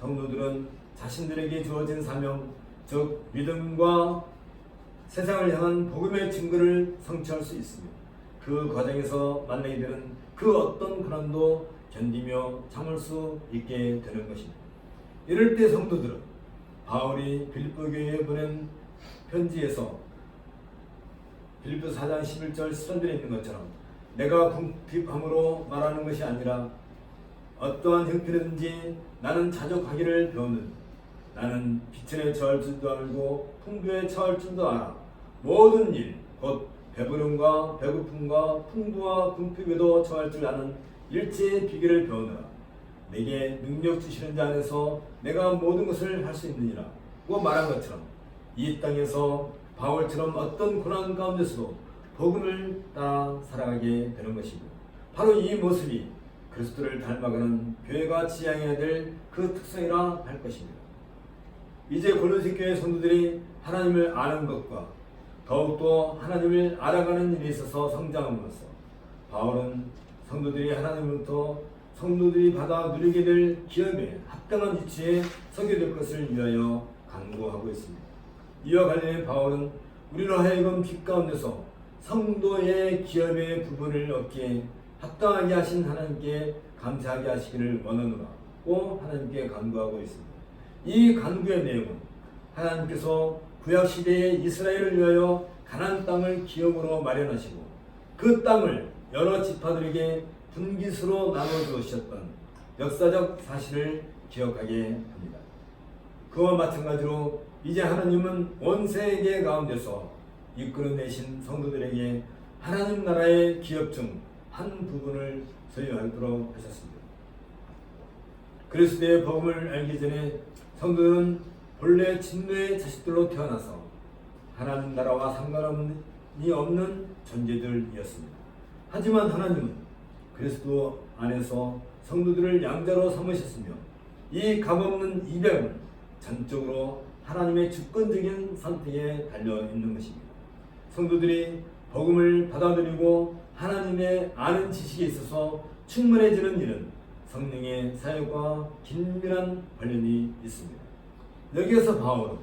A: 성도들은 자신들에게 주어진 사명, 즉 믿음과 세상을 향한 복음의 증거를 성취할 수 있습니다. 그 과정에서 만나게 되는 그 어떤 고난도 견디며 참을 수 있게 되는 것입니다. 이럴 때 성도들은 바울이 빌립보 교회에 보낸 편지에서 빌립보 4장 11절 시선들에 있는 것처럼 내가 궁핍함으로 말하는 것이 아니라 어떠한 형편이든지 나는 자족하기를 배우는 나는 빛에 처할 줄도 알고 풍부에 처할 줄도 알아 모든 일 곧 배부름과 배고픔과 풍부와 궁핍에도 처할 줄 아는 일체의 비결을 배우느라 내게 능력 주시는 자 안에서 내가 모든 것을 할 수 있느니라 고 말한 것처럼 이 땅에서 바울처럼 어떤 고난 가운데서도 복음을 따라 살아가게 되는 것입니다. 바로 이 모습이 그리스도를 닮아가는 교회가 지향해야 될 그 특성이라 할 것입니다. 이제 골로새 교회 성도들이 하나님을 아는 것과 더욱더 하나님을 알아가는 일에 있어서 성장함으로써 바울은 성도들이 하나님으로부터 성도들이 받아 누리게 될 기업에 합당한 위치에 서게 될 것을 위하여 간구하고 있습니다. 이와 관련해 바울은 우리로 하여금 빛 가운데서 성도의 기업의 부분을 얻기에 합당하게 하신 하나님께 감사하게 하시기를 원하노라고 하나님께 간구하고 있습니다. 이 간구의 내용은 하나님께서 구약시대의 이스라엘을 위하여 가나안 땅을 기업으로 마련하시고 그 땅을 여러 지파들에게 분깃으로 나눠주셨던 역사적 사실을 기억하게 합니다. 그와 마찬가지로 이제 하나님은 온 세계 가운데서 이끌어내신 성도들에게 하나님 나라의 기업 중 한 부분을 소유하도록 하셨습니다. 그리스도의 복음을 알기 전에 성도들은 본래 진노의 자식들로 태어나서 하나님 나라와 상관이 없는 존재들이었습니다. 하지만 하나님은 그리스도 안에서 성도들을 양자로 삼으셨으며 이 값없는 입양은 전적으로 하나님의 주권적인 선택에 달려 있는 것입니다. 성도들이 복음을 받아들이고 하나님의 아는 지식에 있어서 충만해지는 일은 성령의 사역과 긴밀한 관련이 있습니다. 여기에서 바울은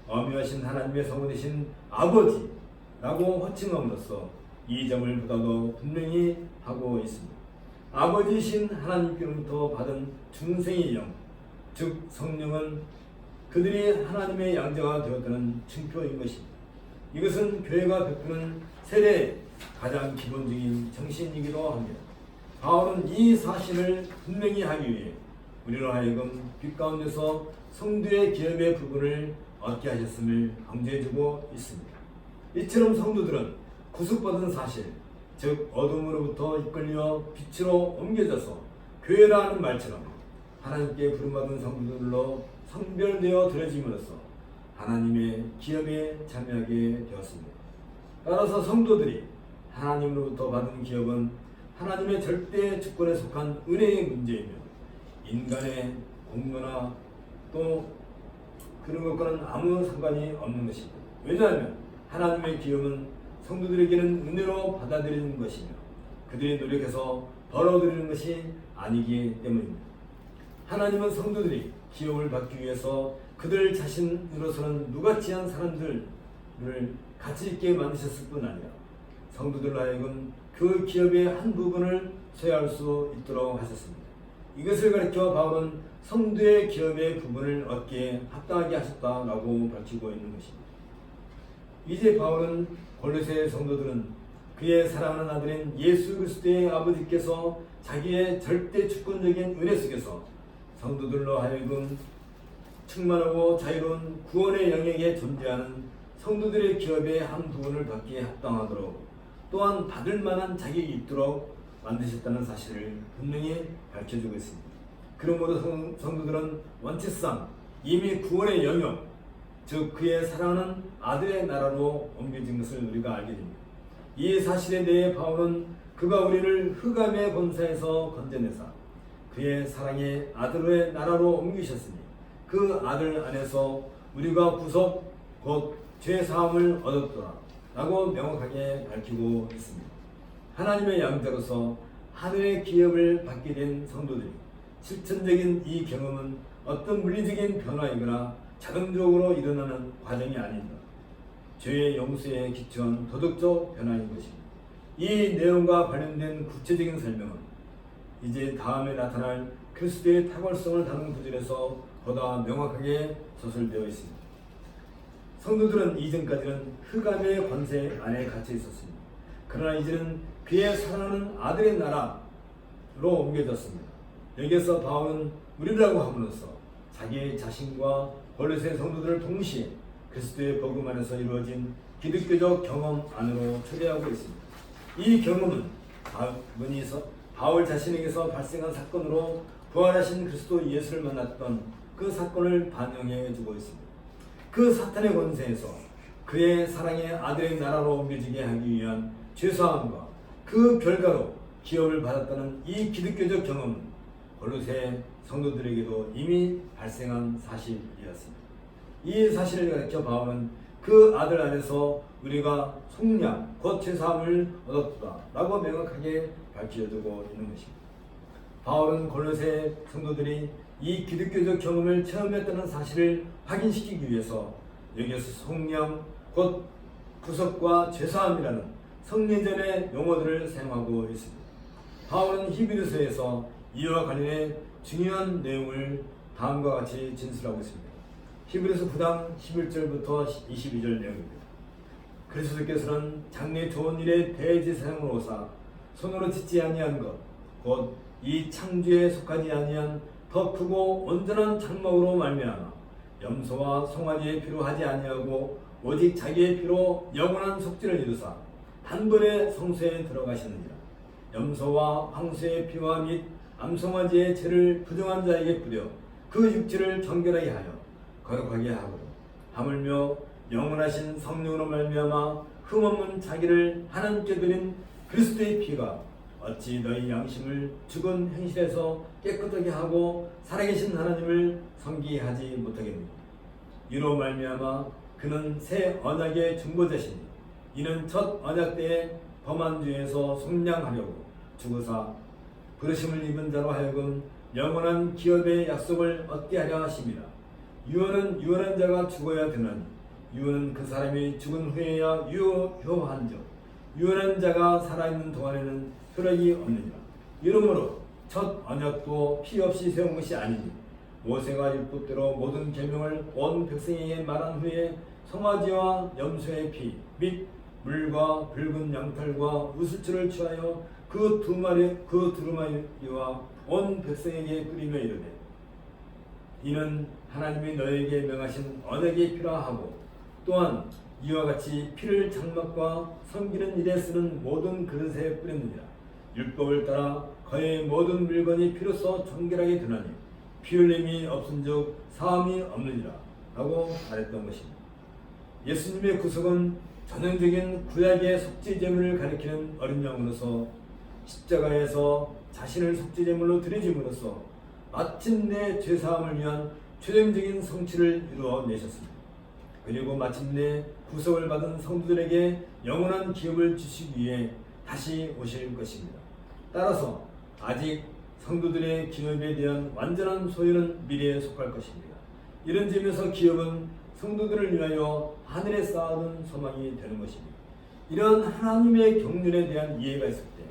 A: 엄유하신 하나님의 성부 되신 아버지라고 호칭함으로써 이 점을 보다도 분명히 하고 있습니다. 아버지신 하나님께로부터 받은 중생의 영, 즉 성령은 그들이 하나님의 양자가 되었다는 증표인 것입니다. 이것은 교회가 베푸는 세례의 가장 기본적인 정신이기도 합니다. 바울은 이 사실을 분명히 하기 위해 우리로 하여금 빛 가운데서 성도의 기업의 부분을 얻게 하셨음을 강조해주고 있습니다. 이처럼 성도들은 구속받은 사실, 즉 어둠으로부터 이끌려 빛으로 옮겨져서 교회라는 말처럼 하나님께 부름받은 성도들로 성별되어 드려짐으로써 하나님의 기업에 참여하게 되었습니다. 따라서 성도들이 하나님으로부터 받은 기업은 하나님의 절대 주권에 속한 은혜의 문제이며 인간의 공로나 또 그런 것과는 아무 상관이 없는 것입니다. 왜냐하면 하나님의 기업은 성도들에게는 은혜로 받아들이는 것이며 그들이 노력해서 벌어들이는 것이 아니기 때문입니다. 하나님은 성도들이 기업을 받기 위해서 그들 자신으로서는 무가치한 사람들을 가치 있게 만드셨을 뿐 아니라 성도들로 하여금 그 기업의 한 부분을 소유할 수 있도록 하셨습니다. 이것을 가리켜 바울은 성도의 기업의 부분을 얻기에 합당하게 하셨다라고 밝히고 있는 것입니다. 이제 바울은 골로새 성도들은 그의 사랑하는 아들인 예수 그리스도의 아버지께서 자기의 절대 주권적인 은혜 속에서 성도들로 하여금 충만하고 자유로운 구원의 영역에 존재하는 성도들의 기업의 한 부분을 받기에 합당하도록 또한 받을 만한 자격이 있도록 만드셨다는 사실을 분명히 밝혀주고 있습니다. 그러므로 성도들은 원칙상 이미 구원의 영역, 즉 그의 사랑하는 아들의 나라로 옮겨진 것을 우리가 알게 됩니다. 이 사실에 대해 바울은 그가 우리를 흑암의 권세에서 건져내사 그의 사랑의 아들의 나라로 옮기셨으니 그 아들 안에서 우리가 구속 곧 죄사함을 얻었더라 라고 명확하게 밝히고 있습니다. 하나님의 양자로서 하늘의 기업을 받게 된 성도들이 실천적인 이 경험은 어떤 물리적인 변화이거나 자동적으로 일어나는 과정이 아닙니다. 죄의 용서에 기초한 도덕적 변화인 것입니다. 이 내용과 관련된 구체적인 설명은 이제 다음에 나타날 그리스도의 탁월성을 다루는 구절에서 보다 명확하게 서술되어 있습니다. 성도들은 이전까지는 흑암의 권세 안에 갇혀 있었습니다. 그러나 이제는 그의 사랑하는 아들의 나라로 옮겨졌습니다. 여기에서 바울은 우리라고 함으로써 자기 자신과 골로새 성도들을 동시에 그리스도의 복음 안에서 이루어진 기독교적 경험 안으로 초대하고 있습니다. 이 경험은 바울 자신에게서 발생한 사건으로 부활하신 그리스도 예수를 만났던 그 사건을 반영해 주고 있습니다. 그 사탄의 권세에서 그의 사랑의 아들의 나라로 옮겨지게 하기 위한 죄사함과 그 결과로 기업을 받았다는 이 기독교적 경험은 골로새 성도들에게도 이미 발생한 사실이었습니다. 이 사실을 가르쳐 바울은 그 아들 안에서 우리가 속량 곧 죄사함을 얻었다 라고 명확하게 밝혀주고 있는 것입니다. 바울은 골로새 성도들이 이 기독교적 경험을 체험했다는 사실을 확인시키기 위해서 여기에서 속량 곧 구속과 죄사함이라는 성례전의 용어들을 사용하고 있습니다. 바울은 히브리서에서 이와 관련해 중요한 내용을 다음과 같이 진술하고 있습니다. 히브리서 9장 11절부터 22절 내용입니다. 그리스도께서는 장래 좋은 일에 대제사장으로 오사 손으로 짓지 아니한 것 곧 이 창조에 속하지 아니한 더 크고 온전한 장막으로 말미암아 염소와 송아지의 피로 하지 아니하고 오직 자기의 피로 영원한 속죄를 이루사 단번에 성소에 들어가시느니라. 염소와 황소의 피와 및 암송아지의 죄를 부정한 자에게 뿌려 그 육체를 정결하게 하여 거룩하게 하고 하물며 영원하신 성령으로 말미암아 흠없는 자기를 하나님께 드린 그리스도의 피가 어찌 너희 양심을 죽은 행실에서 깨끗하게 하고 살아계신 하나님을 섬기게 하지 못하겠느냐. 이로 말미암아 그는 새 언약의 중보자시니 이는 첫 언약 때에 범한 죄에서 속량하려고 죽으사 부르심을 입은 자로 하여금 영원한 기업의 약속을 얻게 하려 하심이라. 유언은 유언한 자가 죽어야 되나니 유언은 그 사람이 죽은 후에야 유효한즉 유언한 자가 살아있는 동안에는 효력이 없느니라. 이러므로 첫 언약도 피 없이 세운 것이 아니니 모세가 율법대로 모든 계명을 온 백성에게 말한 후에 송아지와 염소의 피 및 물과 붉은 양털과 우슬초를 취하여 그 두루마리와 온 백성에게 뿌리며 이르되 이는 하나님이 너에게 명하신 언약의 피라 하고 또한 이와 같이 피를 장막과 섬기는 일에 쓰는 모든 그릇에 뿌렸느니라. 율법을 따라 거의 모든 물건이 피로써 정결하게 되나니 피 흘림이 없은즉 사함이 없느니라 라고 말했던 것입니다. 예수님의 구속은 전형적인 구약의 속죄제물을 가리키는 어린 양으로서 십자가에서 자신을 속죄제물로 드려짐으로써 마침내 죄사함을 위한 최종적인 성취를 이루어내셨습니다. 그리고 마침내 구속을 받은 성도들에게 영원한 기업을 주시기 위해 다시 오실 것입니다. 따라서 아직 성도들의 기업에 대한 완전한 소유는 미래에 속할 것입니다. 이런 점에서 기업은 성도들을 위하여 하늘에 쌓아둔 소망이 되는 것입니다. 이런 하나님의 경륜에 대한 이해가 있을 때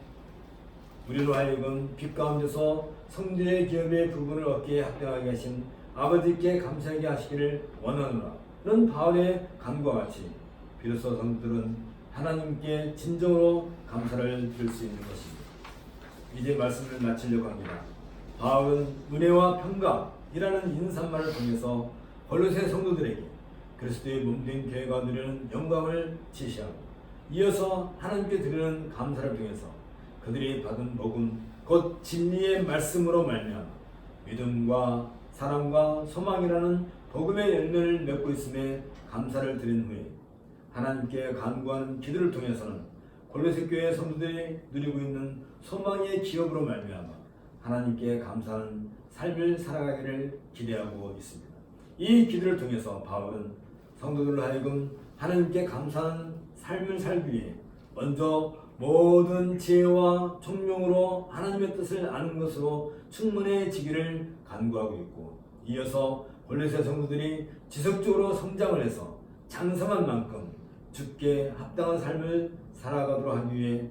A: 우리로 하여금 빛 가운데서 성도의 기업의 부분을 얻게 합당하게 하신 아버지께 감사하게 하시기를 원하노라는 바울의 간구와 같이 비로소 성도들은 하나님께 진정으로 감사를 드릴 수 있는 것입니다. 이제 말씀을 마치려고 합니다. 바울은 은혜와 평강이라는 인사말을 통해서 골로새 성도들에게 그리스도의 몸된 교회가 누리는 영광을 지시하고 이어서 하나님께 드리는 감사를 통해서 그들이 받은 복음 곧 진리의 말씀으로 말미암아 믿음과 사랑과 소망이라는 복음의 열매를 맺고 있음에 감사를 드린 후에 하나님께 간구하는 기도를 통해서는 골로새 교회 성도들이 누리고 있는 소망의 기업으로 말미암아 하나님께 감사하는 삶을 살아가기를 기대하고 있습니다. 이 기도를 통해서 바울은 성도들로 하여금 하나님께 감사하는 삶을 살기 위해 먼저 모든 지혜와 총명으로 하나님의 뜻을 아는 것으로 충만해지기를 간구하고 있고, 이어서 골로새 성도들이 지속적으로 성장을 해서 장성한 만큼 주께 합당한 삶을 살아가도록 하기 위해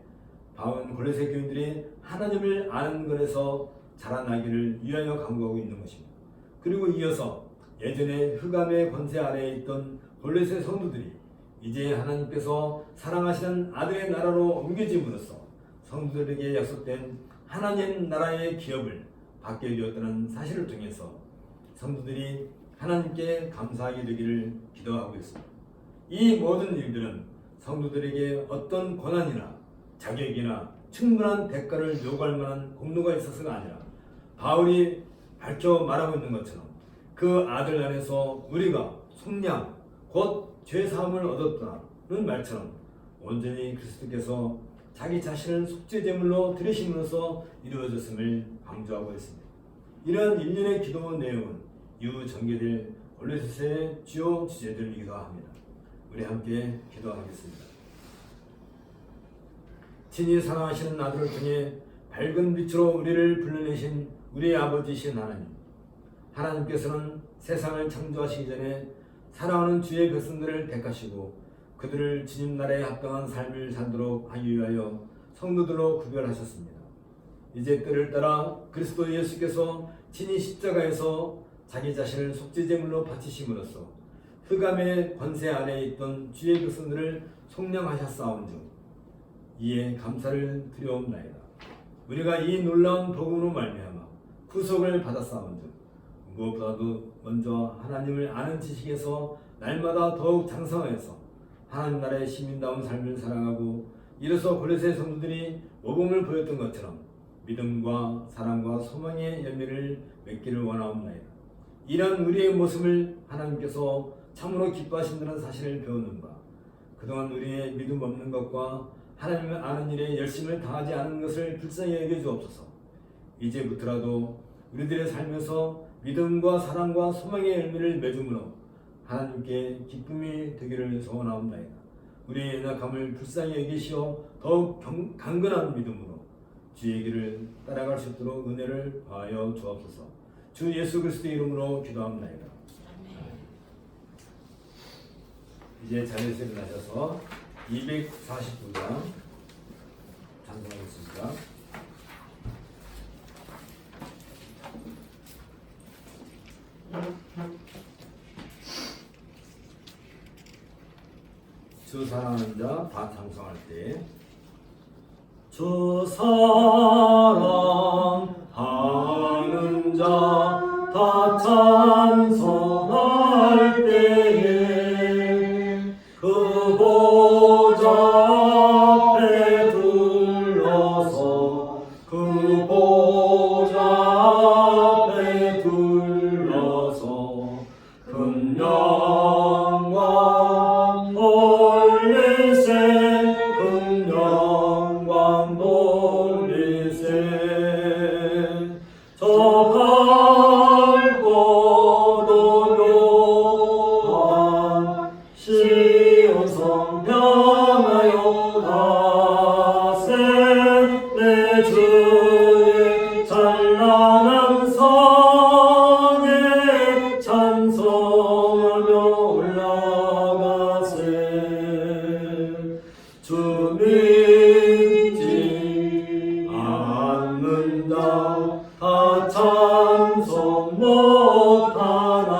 A: 바울은 골로새 교인들이 하나님을 아는 것에서 자라나기를 위하여 간구하고 있는 것입니다. 그리고 이어서 예전에 흑암의 권세 아래에 있던 골로새 성도들이 이제 하나님께서 사랑하시는 아들의 나라로 옮겨짐으로써 성도들에게 약속된 하나님 나라의 기업을 받게 되었다는 사실을 통해서 성도들이 하나님께 감사하게 되기를 기도하고 있습니다. 이 모든 일들은 성도들에게 어떤 권한이나 자격이나 충분한 대가를 요구할 만한 공로가 있어서가 아니라 바울이 밝혀 말하고 있는 것처럼 그 아들 안에서 우리가 속량 곧 죄사함을 얻었다는 말처럼 온전히 그리스도께서 자기 자신을 속죄제물로 드리심으로써 이루어졌음을 강조하고 있습니다. 이러한 일련의 기도 내용은 이후 전개될 골로새서의 주요 주제들이기도 합니다. 우리 함께 기도하겠습니다. 친히 사랑하시는 아들을 통해 밝은 빛으로 우리를 불러내신 우리의 아버지이신 하나님, 하나님께서는 세상을 창조하시기 전에 사랑하는 주의 백성들을 택하시고 그들을 주님 나라에 합당한 삶을 살도록 하기 위하여 성도들로 구별하셨습니다. 이제 때를 따라 그리스도 예수께서 친히 십자가에서 자기 자신을 속죄제물로 바치심으로써 흑암의 권세 아래에 있던 주의 백성들을 속량하셨사온즉 이에 감사를 드려옵나이다. 우리가 이 놀라운 복음으로 말미암아 구속을 받았사온즉 무엇보다도 먼저 하나님을 아는 지식에서 날마다 더욱 장성하여서 하나님 나라의 시민다운 삶을 살아가고, 이로써 골로새 성도들이 모범을 보였던 것처럼 믿음과 사랑과 소망의 열매를 맺기를 원하옵나이다. 이런 우리의 모습을 하나님께서 참으로 기뻐하신다는 사실을 배우는 바, 그동안 우리의 믿음 없는 것과 하나님을 아는 일에 열심을 다하지 않은 것을 불쌍히 여겨 주옵소서. 이제부터라도 우리들의 삶에서 믿음과 사랑과 소망의 열매를 맺음으로 하나님께 기쁨이 되기를 소원하옵나이다. 우리의 연약함을 불쌍히 여기시어 더욱 강건한 믿음으로 주의 길을 따라갈 수 있도록 은혜를 더하여 주옵소서. 주 예수 그리스도의 이름으로 기도합나이다. 이제 자리에서 일어나셔서 249장 찬송하겠습니다. 주 사랑하는 자 다 찬송할 때
C: 주 사랑하는 자 다 찬송할 때에 그 보좌 앞에 둘러서 그 보좌 앞에 둘러서 큰 영광 돌리세 큰 영광 돌리세 저 밝고도 묘한 시온 성 향하여 가세 내 주의 찬란한 성에 찬송하며 올라가세 주 믿지 않는 자 다 찬송 못하나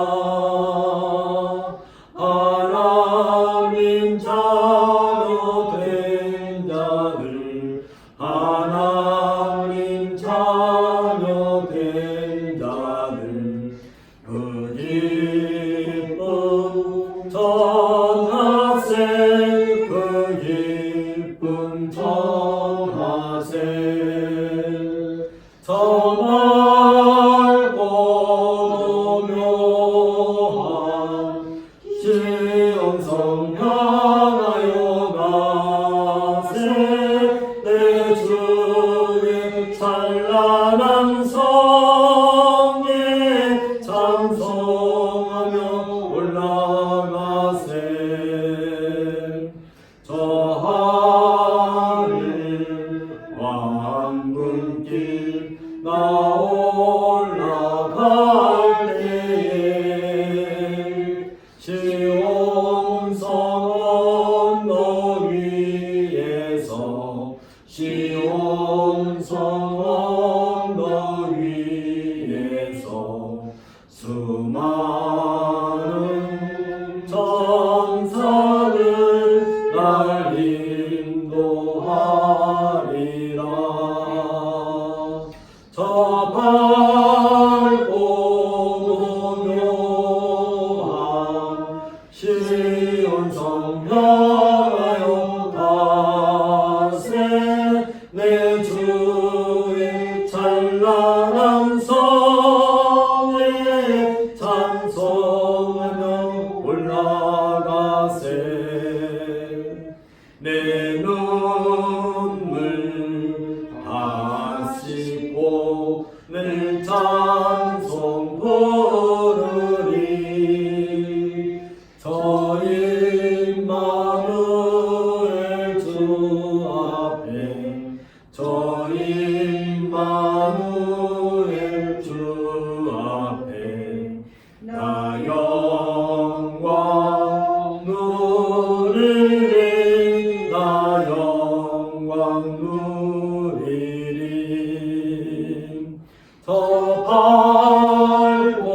C: 하나님 자녀 된 자들 하나님 자녀 된 자들 그 기쁨 전하세 그 기쁨 전하세 저 말고 향하여 가세 내 주의 찬란한 성에 찬송하며 올라가세 저 하늘 왕문길 나 올라갈 때에 시온성 언덕 위에서 시온성 언덕 위에서 수많은 천사들 날 인도하리라 저 밝고 고요한 시온성 향하여 가세 내 주의 찬란한 성에 찬송하며 올라가세 내 눈물 다 씻고 늘 찬송 부르리 저 임마누엘 주 앞에 저 임마누엘 주 앞에 나 영광 누리리 나 영광 누리리 저 밝고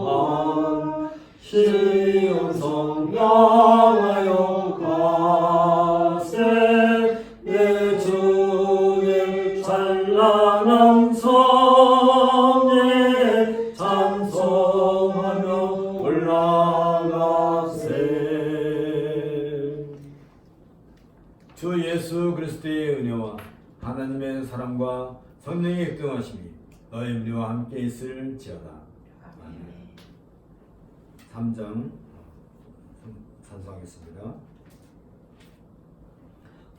C: 노묘한 시온성 향하여 가세 내 주의 찬란한 성에 찬송하며 올라가세
A: 주 예수 그리스도의 은혜와 하나님의 사랑과 성령의 획동하심이 너희 우리와 함께 있을지어다. 3장 찬송하겠습니다.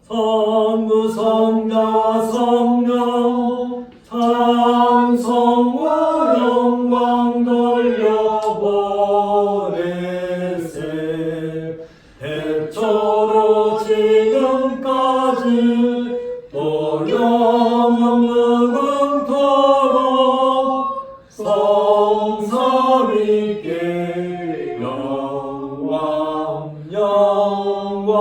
C: 성부 성자 성령 찬송과 영광 돌려보내세 대초로 지금까지 또 영원토록 성삼위께 영광 영광